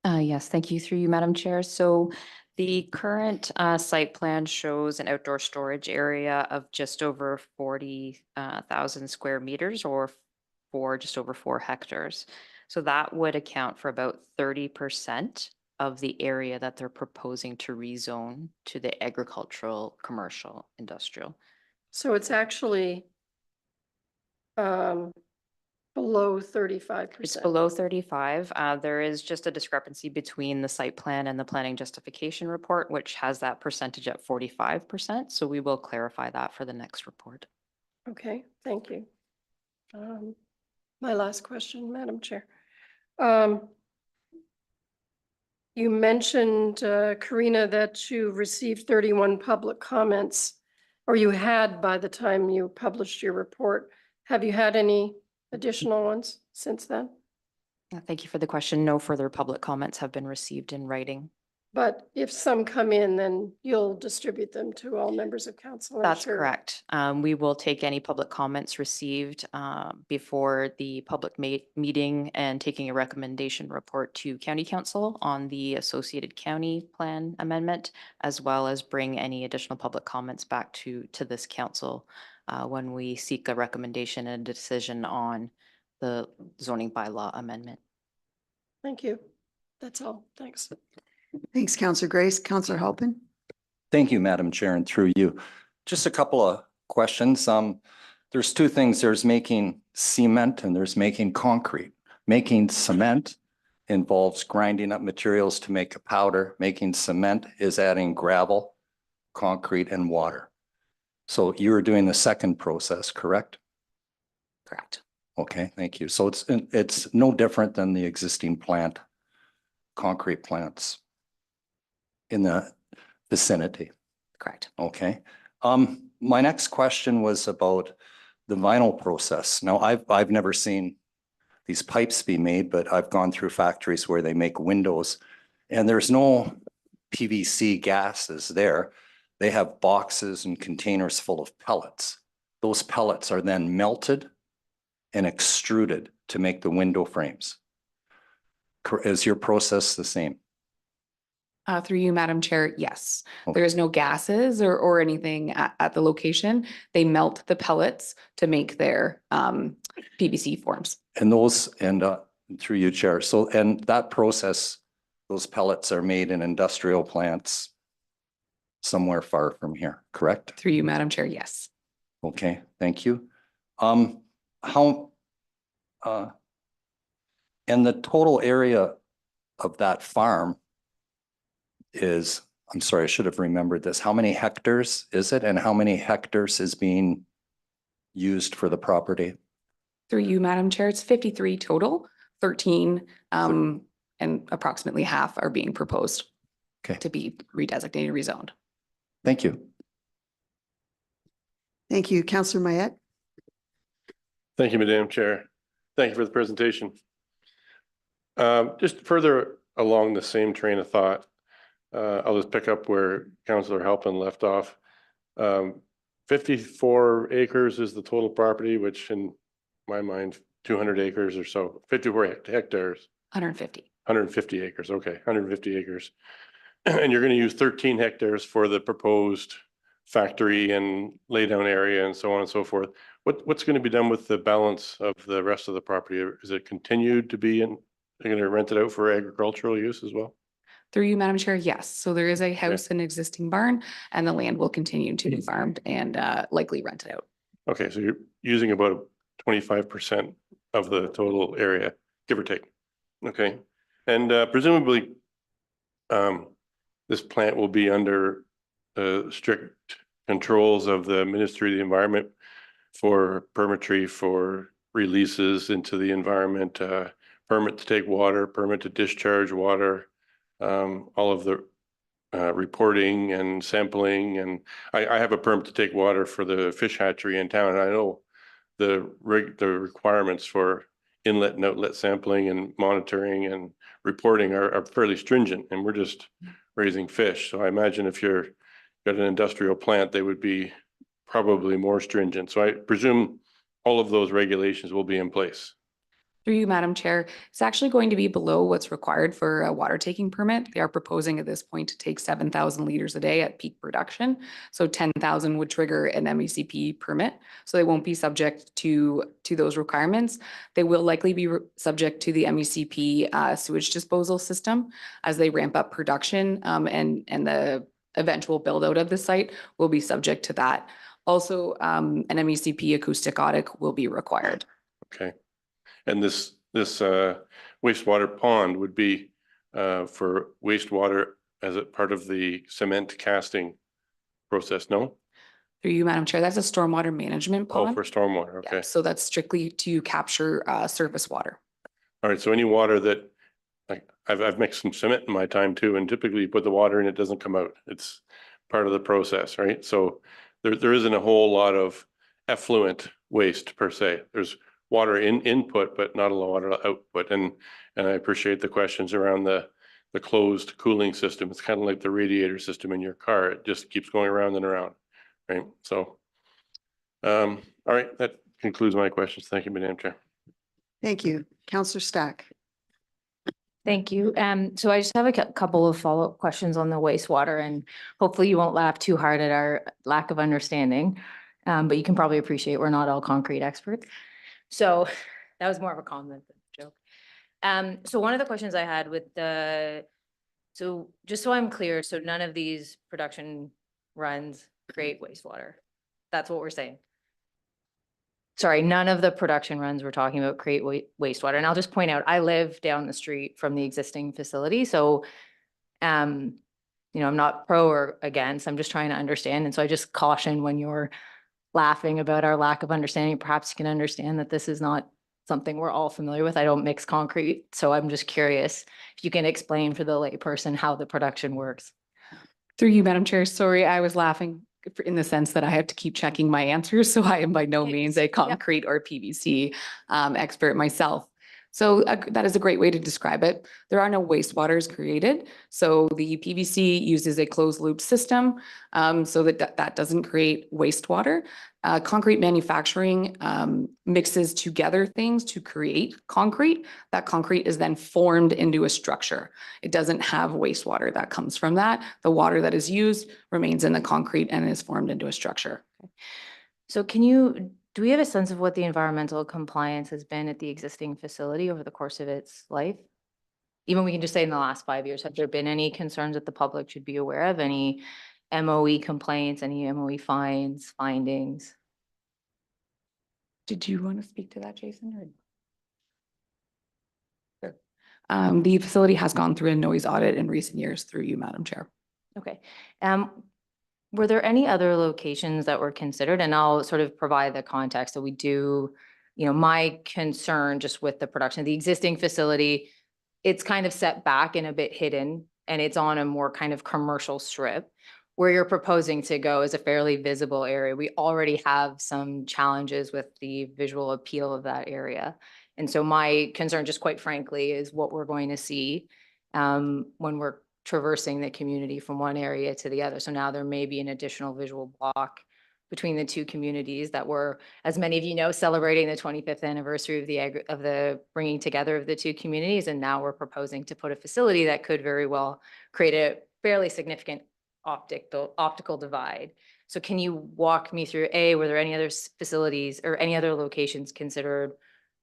Yes, thank you through you, Madam Chair. So the current site plan shows an outdoor storage area of just over 40,000 square meters or for just over 4 hectares. So that would account for about 30% of the area that they're proposing to rezone to the agricultural, commercial, industrial. So it's actually below 35%. It's below 35. There is just a discrepancy between the site plan and the planning justification report, which has that percentage at 45%. So we will clarify that for the next report. Okay, thank you. My last question, Madam Chair. You mentioned, Karina, that you received 31 public comments, or you had by the time you published your report. Have you had any additional ones since then? Thank you for the question. No further public comments have been received in writing. But if some come in, then you'll distribute them to all members of council, I'm That's sure. correct. We will take any public comments received before the public meeting and taking a recommendation report to County Council on the associated county plan amendment, as well as bring any additional public comments back to this council when we seek a recommendation and a decision on the zoning bylaw amendment. Thank you. That's all. Thanks. Thanks, Councillor Grace. Councillor Halpin. Thank you, Madam Chair, and through you. Just a couple of questions. There's two things. There's making cement and there's making concrete. Making cement involves grinding up materials to make a powder. Making cement is adding gravel, concrete, and water. So you're doing the second process, correct? Correct. Okay, thank you. So it's no different than the existing plant, concrete plants in the vicinity. Correct. Okay. My next question was about the vinyl process. Now, I've never seen these pipes be made, but I've gone through factories where they make windows and there's no PVC gases there. They have boxes and containers full of pellets. Those pellets are then melted and extruded to make the window frames. Is your process the same? Through you, Madam Chair, yes. Okay. There is no gases or anything at the location. They melt the pellets to make their PVC forms. And those, and through you, Chair. So, and that process, those pellets are made in industrial plants somewhere far from here, correct? Through you, Madam Chair, yes. Okay, thank you. How, and the total area of that farm is, I'm sorry, I should have remembered this. How many hectares is it and how many hectares is being used for the property? Through you, Madam Chair, it's 53 total, 13, and approximately half are being proposed Okay, to be redesignated, rezoned. thank you. Thank you. Councillor Mayette. Thank you, Madam Chair. Thank you for the presentation. Just further along the same train of thought, I'll just pick up where Councillor Halpin left off. 54 acres is the total property, which in my mind, 200 acres or so, 54 hectares. 150. 150 acres, okay, 150 acres. And you're going to use 13 hectares for the proposed factory and laydown area and so on and so forth. What's going to be done with the balance of the rest of the property? Is it continued to be in, they're going to rent it out for agricultural use as well? Through you, Madam Chair, yes. So there is a house and existing barn, and the land will continue to be farmed and likely rented out. Okay, so you're using about 25% of the total area, give or take. Okay, and presumably this plant will be under strict controls of the Ministry of the Environment for permitry for releases into the environment, permit to take water, permit to discharge water, all of the reporting and sampling. And I have a permit to take water for the fish hatchery in town. And I know the requirements for inlet and outlet sampling and monitoring and reporting are fairly stringent, and we're just raising fish. So I imagine if you're got an industrial plant, they would be probably more stringent. So I presume all of those regulations will be in place. Through you, Madam Chair, it's actually going to be below what's required for a water taking permit. They are proposing at this point to take 7,000 liters a day at peak production. So 10,000 would trigger an MECP permit. So they won't be subject to those requirements. They will likely be subject to the MECP sewage disposal system as they ramp up production, and the eventual build out of the site will be subject to that. Also, an MECP acoustic audit will be required. Okay. And this wastewater pond would be for wastewater as a part of the cement casting process, no? Through you, Madam Chair, that's a stormwater management Oh, pond. for stormwater, okay. Yeah, so that's strictly to capture surface water. All right, so any water that, like, I've mixed some cement in my time too, and typically you put the water in, it doesn't come out. It's part of the process, right? So there isn't a whole lot of effluent waste per se. There's water input, but not a lot of water output. And I appreciate the questions around the closed cooling system. It's kind of like the radiator system in your car. It just keeps going around and around, right? So, all right, that concludes my questions. Thank you, Madam Chair. Thank you. Councillor Stack. Thank you. So I just have a couple of follow-up questions on the wastewater, and hopefully you won't laugh too hard at our lack of understanding. But you can probably appreciate we're not all concrete experts. So that was more of a comment than a joke. So one of the questions I had with so just so I'm clear, so none of these production runs create wastewater. That's what we're saying. Sorry, none of the production runs we're talking about create wastewater. And I'll just point out, I live down the street from the existing facility. So, I'm not pro or against, I'm just trying to understand. And so I just caution when you're laughing about our lack of understanding, perhaps you can understand that this is not something we're all familiar with. I don't mix concrete. So I'm just curious if you can explain for the layperson how the production works. Through you, Madam Chair, sorry, I was laughing in the sense that I have to keep checking my answers. So I am by no Okay. means a Yep. concrete or PVC expert myself. So that is a great way to describe it. There are no wastewaters created. So the PVC uses a closed loop system so that doesn't create wastewater. Concrete manufacturing mixes together things to create concrete. That concrete is then formed into a structure. It doesn't have wastewater that comes from that. The water that is used remains in the concrete and is formed into a structure. So do we have a sense of what the environmental compliance has been at the existing facility over the course of its life? Even we can just say in the last 5 years, have there been any concerns that the public should be aware of? Any MOE complaints, any MOE fines, findings? Did you want to speak to that, Jason? Sure. The facility has gone through a noise audit in recent years through you, Madam Chair. Okay. Were there any other locations that were considered? And I'll sort of provide the context that we do, my concern just with the production of the existing facility, it's kind of set back and a bit hidden, and it's on a more kind of commercial strip. Where you're proposing to go is a fairly visible area. We already have some challenges with the visual appeal of that area. And so my concern, just quite frankly, is what we're going to see when we're traversing the community from one area to the other. So now there may be an additional visual block between the two communities that were, as many of you know, celebrating the 25th anniversary of the bringing together of the two communities. And now we're proposing to put a facility that could very well create a fairly significant optical divide. So can you walk me through, were there any other facilities or any other locations considered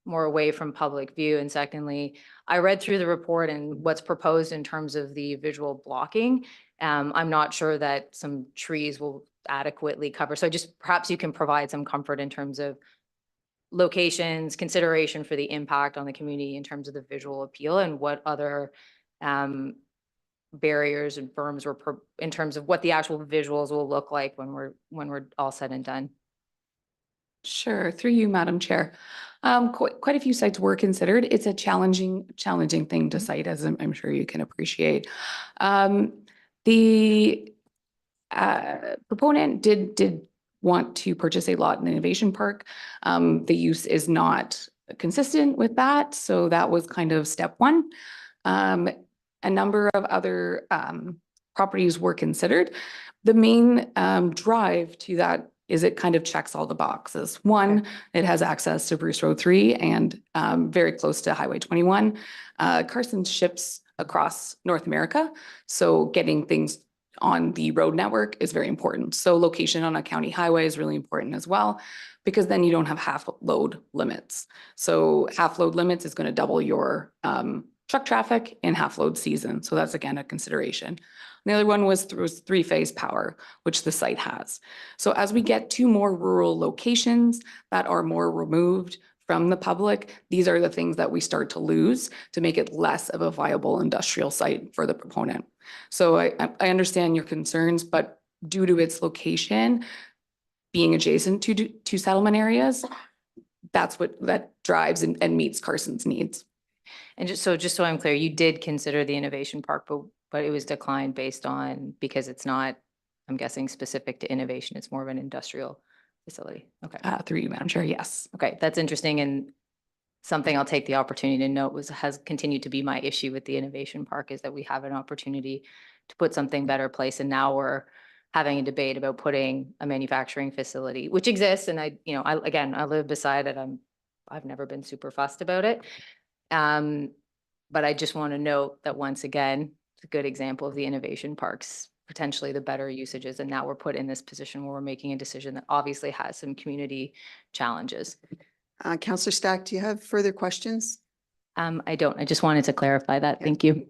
more away from public view? And secondly, I read through the report and what's proposed in terms of the visual blocking. I'm not sure that some trees will adequately cover. So just perhaps you can provide some comfort in terms of locations, consideration for the impact on the community in terms of the visual appeal, and what other barriers and berms were in terms of what the actual visuals will look like when we're all said and done. Sure, through you, Madam Chair. Quite a few sites were considered. It's a challenging thing to cite, as I'm sure you can appreciate. The proponent did want to purchase a lot in the Innovation Park. The use is not consistent with that, so that was kind of step one. A number of other properties were considered. The main drive to that is it kind of checks all the boxes. One, it has access to Bruce Road 3 and very close to Highway 21. Carson ships across North America, so getting things on the road network is very important. So location on a county highway is really important as well, because then you don't have half load limits. So half load limits is going to double your truck traffic in half load season. So that's again a consideration. The other one was three-phase power, which the site has. So as we get to more rural locations that are more removed from the public, these are the things that we start to lose to make it less of a viable industrial site for the proponent. So I understand your concerns, but due to its location being adjacent to settlement areas, that's what that drives and meets Carson's needs. And just so I'm clear, you did consider the Innovation Park, but it was declined because it's not, I'm guessing, specific to innovation. It's more of an industrial facility. Okay. Through you, Madam Chair, yes. Okay, that's interesting, and something I'll take the opportunity to note has continued to be my issue with the Innovation Park, is that we have an opportunity to put something better place, and now we're having a debate about putting a manufacturing facility, which exists, and I live beside it. I've never been super fussed about it. But I just want to note that once again, it's a good example of the Innovation Parks, potentially the better usages. And now we're put in this position where we're making a decision that obviously has some community challenges. Councillor Stack, do you have further questions? I don't. I just wanted to clarify that. Yeah. Thank you.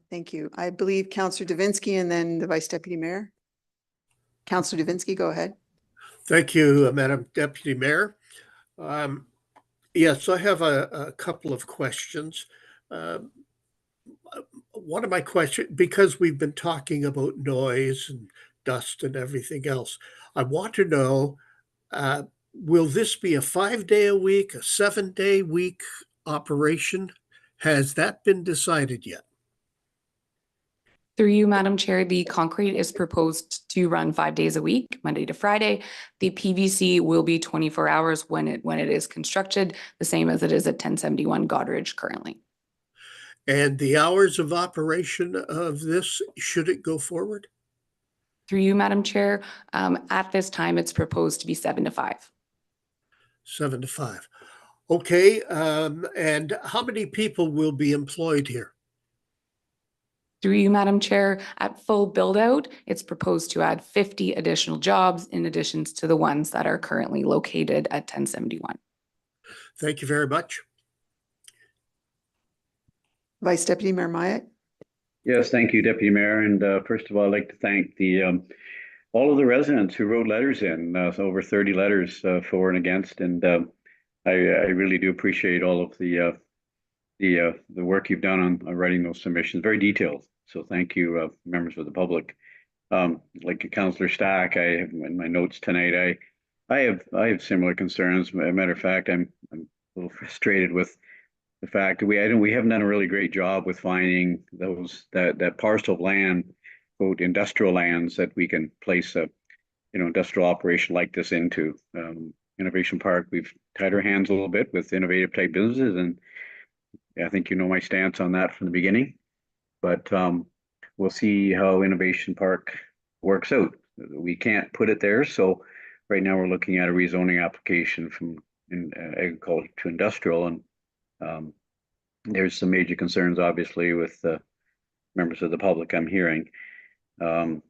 Thank you. I believe Councillor Davinsky and then the Vice Deputy Mayor. Councillor Davinsky, go ahead. Thank you, Madam Deputy Mayor. Yes, I have a couple of questions. One of my questions, because we've been talking about noise and dust and everything else, I want to know, will this be a 5-day-a-week, a 7-day-week operation? Has that been decided yet? Through you, Madam Chair, the concrete is proposed to run 5 days a week, Monday to Friday. The PVC will be 24 hours when it is constructed, the same as it is at 1071 Godridge currently. And the hours of operation of this, should it go forward? Through you, Madam Chair, at this time, it's proposed to be 7 to 5. 7 to 5. Okay, and how many people will be employed here? Through you, Madam Chair, at full build out, it's proposed to add 50 additional jobs in addition to the ones that are currently located at 1071. Thank you very much. Vice Deputy Mayor Myatt. Yes, thank you, Deputy Mayor. And first of all, I'd like to thank all of the residents who wrote letters in, over 30 letters for and against. And I really do appreciate all of the work you've done on writing those submissions, very detailed. So thank you, members of the public. Like Councillor Stack, I have in my notes tonight, I have similar concerns. As a matter of fact, I'm a little frustrated with the fact that we haven't done a really great job with finding that parcel of land, quote, industrial lands that we can place a industrial operation like this into. Innovation Park, we've tied our hands a little bit with innovative type businesses, and I think you know my stance on that from the beginning. But we'll see how Innovation Park works out. We can't put it there, so right now we're looking at a rezoning application from agriculture to industrial, and there's some major concerns, obviously, with members of the public I'm hearing. I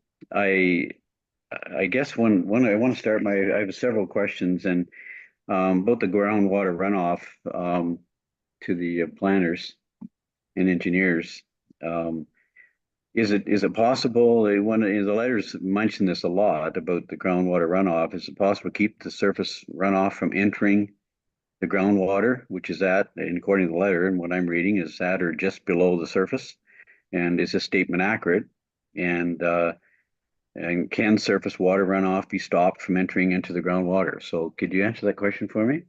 guess when I want to start, I have several questions, and about the groundwater runoff to the planners and engineers. Is it possible, one of the letters mentioned this a lot about the groundwater runoff, is it possible to keep the surface runoff from entering the groundwater, which is at, and according to the letter and what I'm reading, is at or just below the surface? And is this statement accurate? And can surface water runoff be stopped from entering into the groundwater? So could you answer that question for me?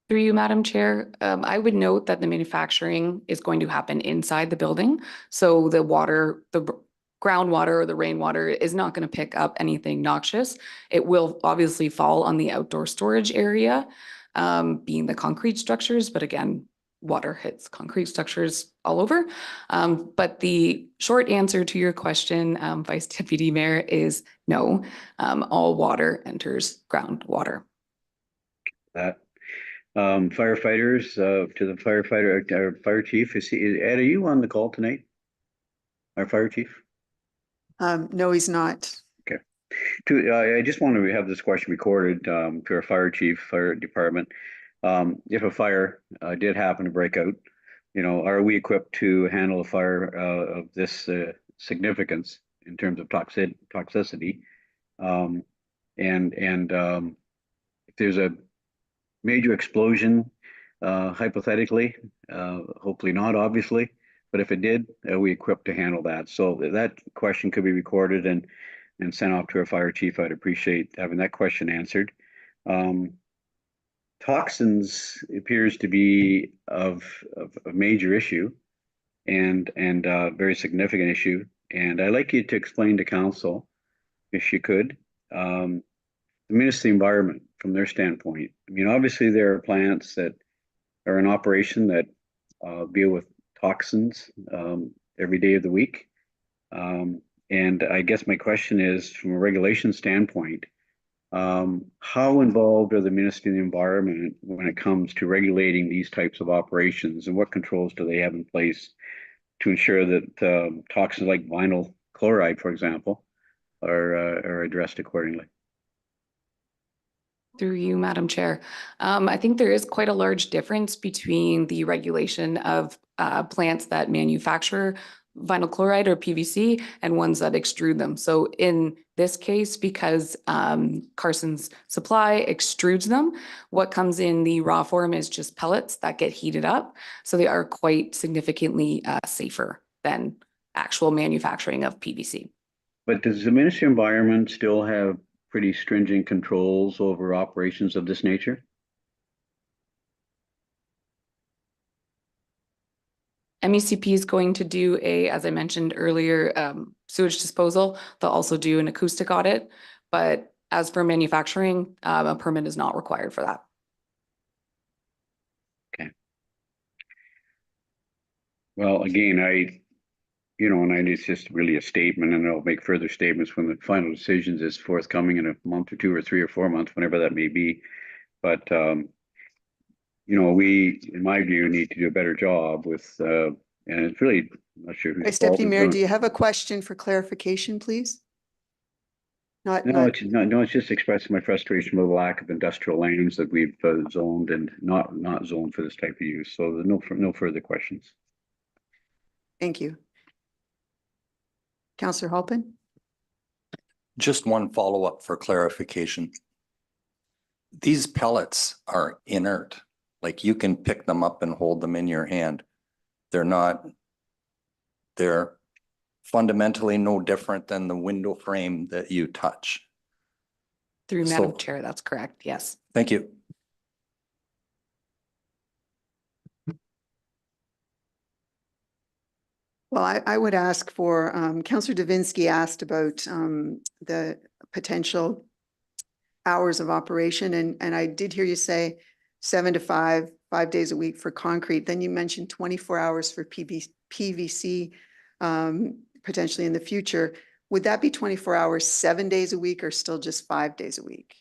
Through you, Madam Chair, I would note that the manufacturing is going to happen inside the building. So the water, the groundwater or the rainwater is not going to pick up anything noxious. It will obviously fall on the outdoor storage area, being the concrete structures. But again, water hits concrete structures all over. But the short answer to your question, Vice Deputy Mayor, is no. All water enters groundwater. Firefighters, to the firefighter, our fire chief, Ed, are you on the call tonight? Our fire chief? No, he's not. Okay. I just want to have this question recorded to our fire chief, fire department. If a fire did happen to break out, are we equipped to handle a fire of this significance in terms of toxicity? And if there's a major explosion, hypothetically, hopefully not, obviously, but if it did, are we equipped to handle that? So that question could be recorded and sent off to our fire chief. I'd appreciate having that question answered. Toxins appears to be of a major issue and a very significant issue. And I'd like you to explain to council, if you could, the Ministry of the Environment from their standpoint. I mean, obviously there are plants that are in operation that deal with toxins every day of the week. And I guess my question is, from a regulation standpoint, how involved are the Ministry of the Environment when it comes to regulating these types of operations, and what controls do they have in place to ensure that toxins like vinyl chloride, for example, are addressed accordingly? Through you, Madam Chair. I think there is quite a large difference between the regulation of plants that manufacture vinyl chloride or PVC and ones that extrude them. So in this case, because Carson's Supply extrudes them, what comes in the raw form is just pellets that get heated up. So they are quite significantly safer than actual manufacturing of PVC. But does the Ministry of Environment still have pretty stringent controls over operations of this nature? MECP is going to do as I mentioned earlier, sewage disposal. They'll also do an acoustic audit, but as for manufacturing, a permit is not required for that. Well, again, and it's just really a statement, and I'll make further statements when the final decisions is forthcoming in a month or 2 or 3 or 4 months, whenever that may be. But, we, in my view, need to do a better job with, and it's really, I'm not sure who's Vice fault Deputy it's Mayor, on. do you have a question for clarification, please? No, it's just expressing my frustration with the lack of industrial lands that we've zoned and not zoned for this type of use. So there's no further questions. Thank you. Councillor Halpin? Just one follow-up for clarification. These pellets are inert, like you can pick them up and hold them in your hand. They're fundamentally no different than the window frame that you touch. Through Madam Chair, that's correct. Yes. Thank you. Well, I would ask for, Councillor Davinsky asked about the potential hours of operation, and I did hear you say 7 to 5, 5 days a week for concrete. Then you mentioned 24 hours for PVC, potentially in the future. Would that be 24 hours, 7 days a week, or still just 5 days a week?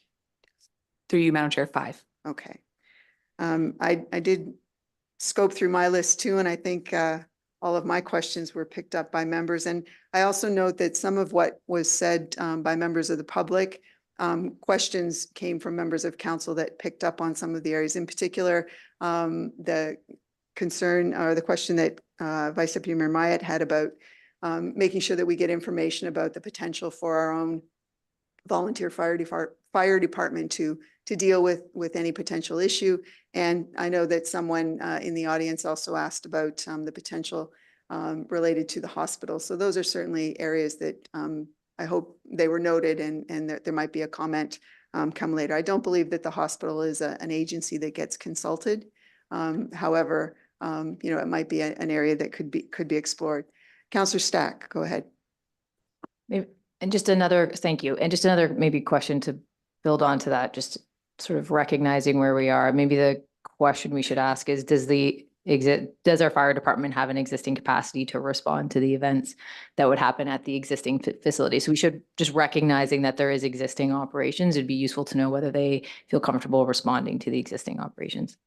Through you, Madam Chair, 5. Okay. I did scope through my list too, and I think all of my questions were picked up by members. And I also note that some of what was said by members of the public, questions came from members of council that picked up on some of the areas. In particular, the concern or the question that Vice Deputy Mayor Myatt had about making sure that we get information about the potential for our own volunteer fire department to deal with any potential issue. And I know that someone in the audience also asked about the potential related to the hospital. So those are certainly areas that I hope they were noted, and that there might be a comment come later. I don't believe that the hospital is an agency that gets consulted. However, it might be an area that could be explored. Councillor Stack, go ahead. And just another, thank you. And just another maybe question to build on to that, just sort of recognizing where we are. Maybe the question we should ask is, does our fire department have an existing capacity to respond to the events that would happen at the existing facility? So we should, just recognizing that there is existing operations, it'd be useful to know whether they feel comfortable responding to the existing operations.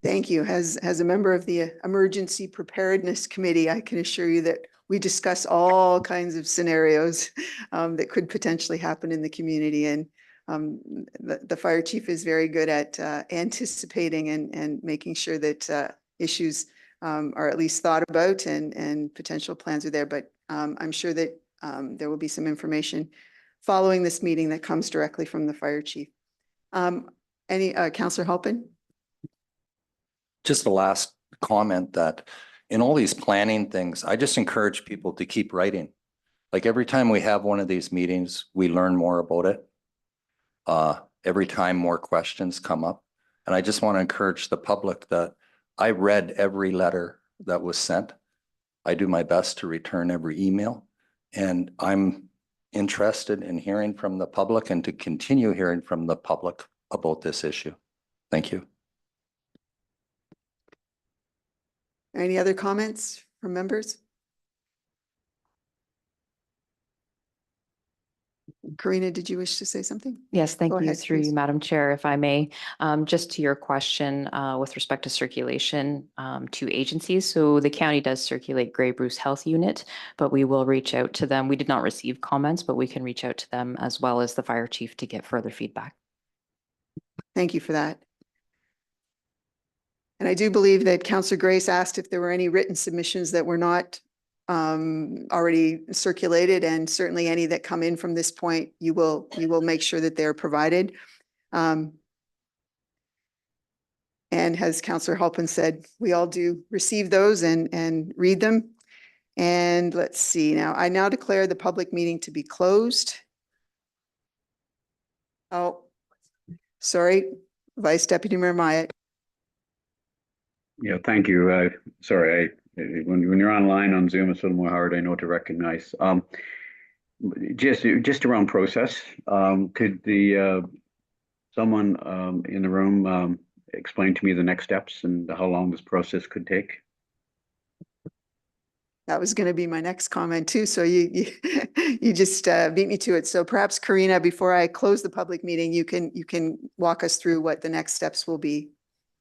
Thank you. As a member of the Emergency Preparedness Committee, I can assure you that we discuss all kinds of scenarios that could potentially happen in the community. And the fire chief is very good at anticipating and making sure that issues are at least thought about and potential plans are there. But I'm sure that there will be some information following this meeting that comes directly from the fire chief. Councillor Halpin? Just the last comment that in all these planning things, I just encourage people to keep writing. Like every time we have one of these meetings, we learn more about it. Every time more questions come up. And I just want to encourage the public that I read every letter that was sent. I do my best to return every email, and I'm interested in hearing from the public and to continue hearing from the public about this issue. Thank you. Any other comments from members? Karina, did you wish to say something? Yes, thank Go you. ahead, Through you, please. Madam Chair, if I may, just to your question with respect to circulation to agencies. So the county does circulate Grey Bruce Health Unit, but we will reach out to them. We did not receive comments, but we can reach out to them as well as the fire chief to get further feedback. Thank you for that. And I do believe that Councillor Grace asked if there were any written submissions that were not already circulated, and certainly any that come in from this point, you will make sure that they're provided. And as Councillor Halpin said, we all do receive those and read them. And let's see now, I now declare the public meeting to be closed. Oh, sorry, Vice Deputy Mayor Myatt. Yeah, thank you. Sorry, when you're online on Zoom, it's a little more hard, I know, to recognize. Just around process, could someone in the room explain to me the next steps and how long this process could take? That was going to be my next comment too. So you just beat me to it. So perhaps Karina, before I close the public meeting, you can walk us through what the next steps will be.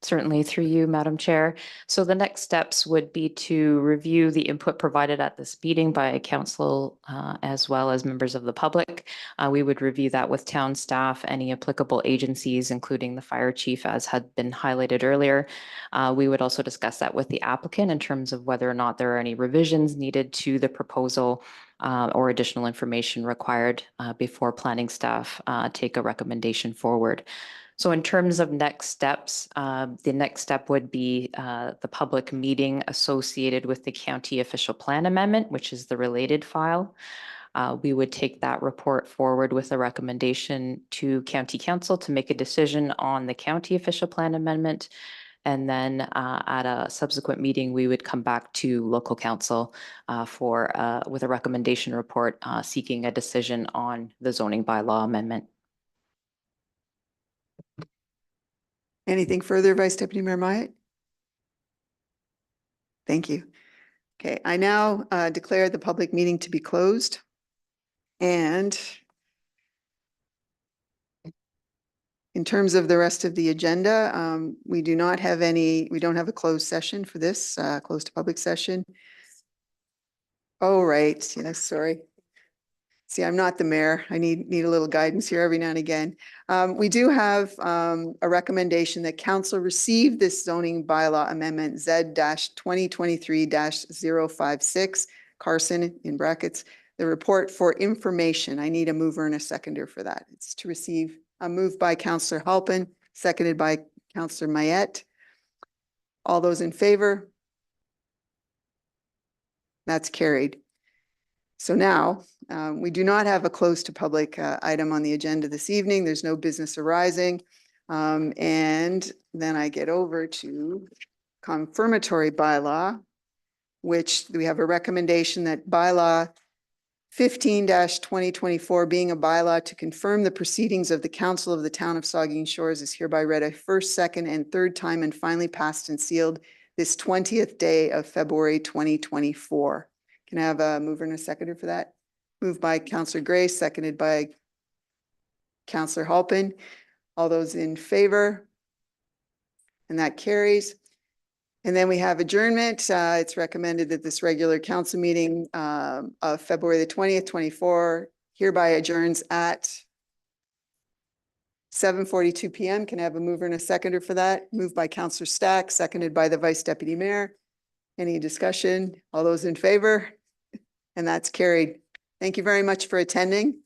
Certainly through you, Madam Chair. So the next steps would be to review the input provided at this meeting by council as well as members of the public. We would review that with town staff, any applicable agencies, including the fire chief, as had been highlighted earlier. We would also discuss that with the applicant in terms of whether or not there are any revisions needed to the proposal or additional information required before planning staff take a recommendation forward. So in terms of next steps, the next step would be the public meeting associated with the county official plan amendment, which is the related file. We would take that report forward with a recommendation to county council to make a decision on the county official plan amendment. And then at a subsequent meeting, we would come back to local council with a recommendation report seeking a decision on the zoning bylaw amendment. Anything further, Vice Deputy Mayor Myatt? Thank you. Okay, I now declare the public meeting to be closed. And in terms of the rest of the agenda, we don't have a closed session for this, closed to public session. Oh, right. Yes, sorry. See, I'm not the mayor. I need a little guidance here every now and again. We do have a recommendation that council receive this zoning bylaw amendment Z-2023-056, Carson in brackets, the report for information. I need a mover and a seconder for that. It's to receive a move by Councillor Halpin, seconded by Councillor Mayette. All those in favor? That's carried. So now we do not have a close to public item on the agenda this evening. There's no business arising. And then I get over to confirmatory bylaw, which we have a recommendation that bylaw 15-2024 being a bylaw to confirm the proceedings of the Council of the Town of Saugeen Shores is hereby read a first, second, and third time and finally passed and sealed this 20th day of February 2024. Can I have a mover and a seconder for that? Moved by Councillor Grace, seconded by Councillor Halpin. All those in favor? And that carries. And then we have adjournment. It's recommended that this regular council meeting of February the 20th, 24 hereby adjourns at 7:42 p.m. Can I have a mover and a seconder for that? Moved by Councillor Stack, seconded by the Vice Deputy Mayor. Any discussion? All those in favor? And that's carried. Thank you very much for attending.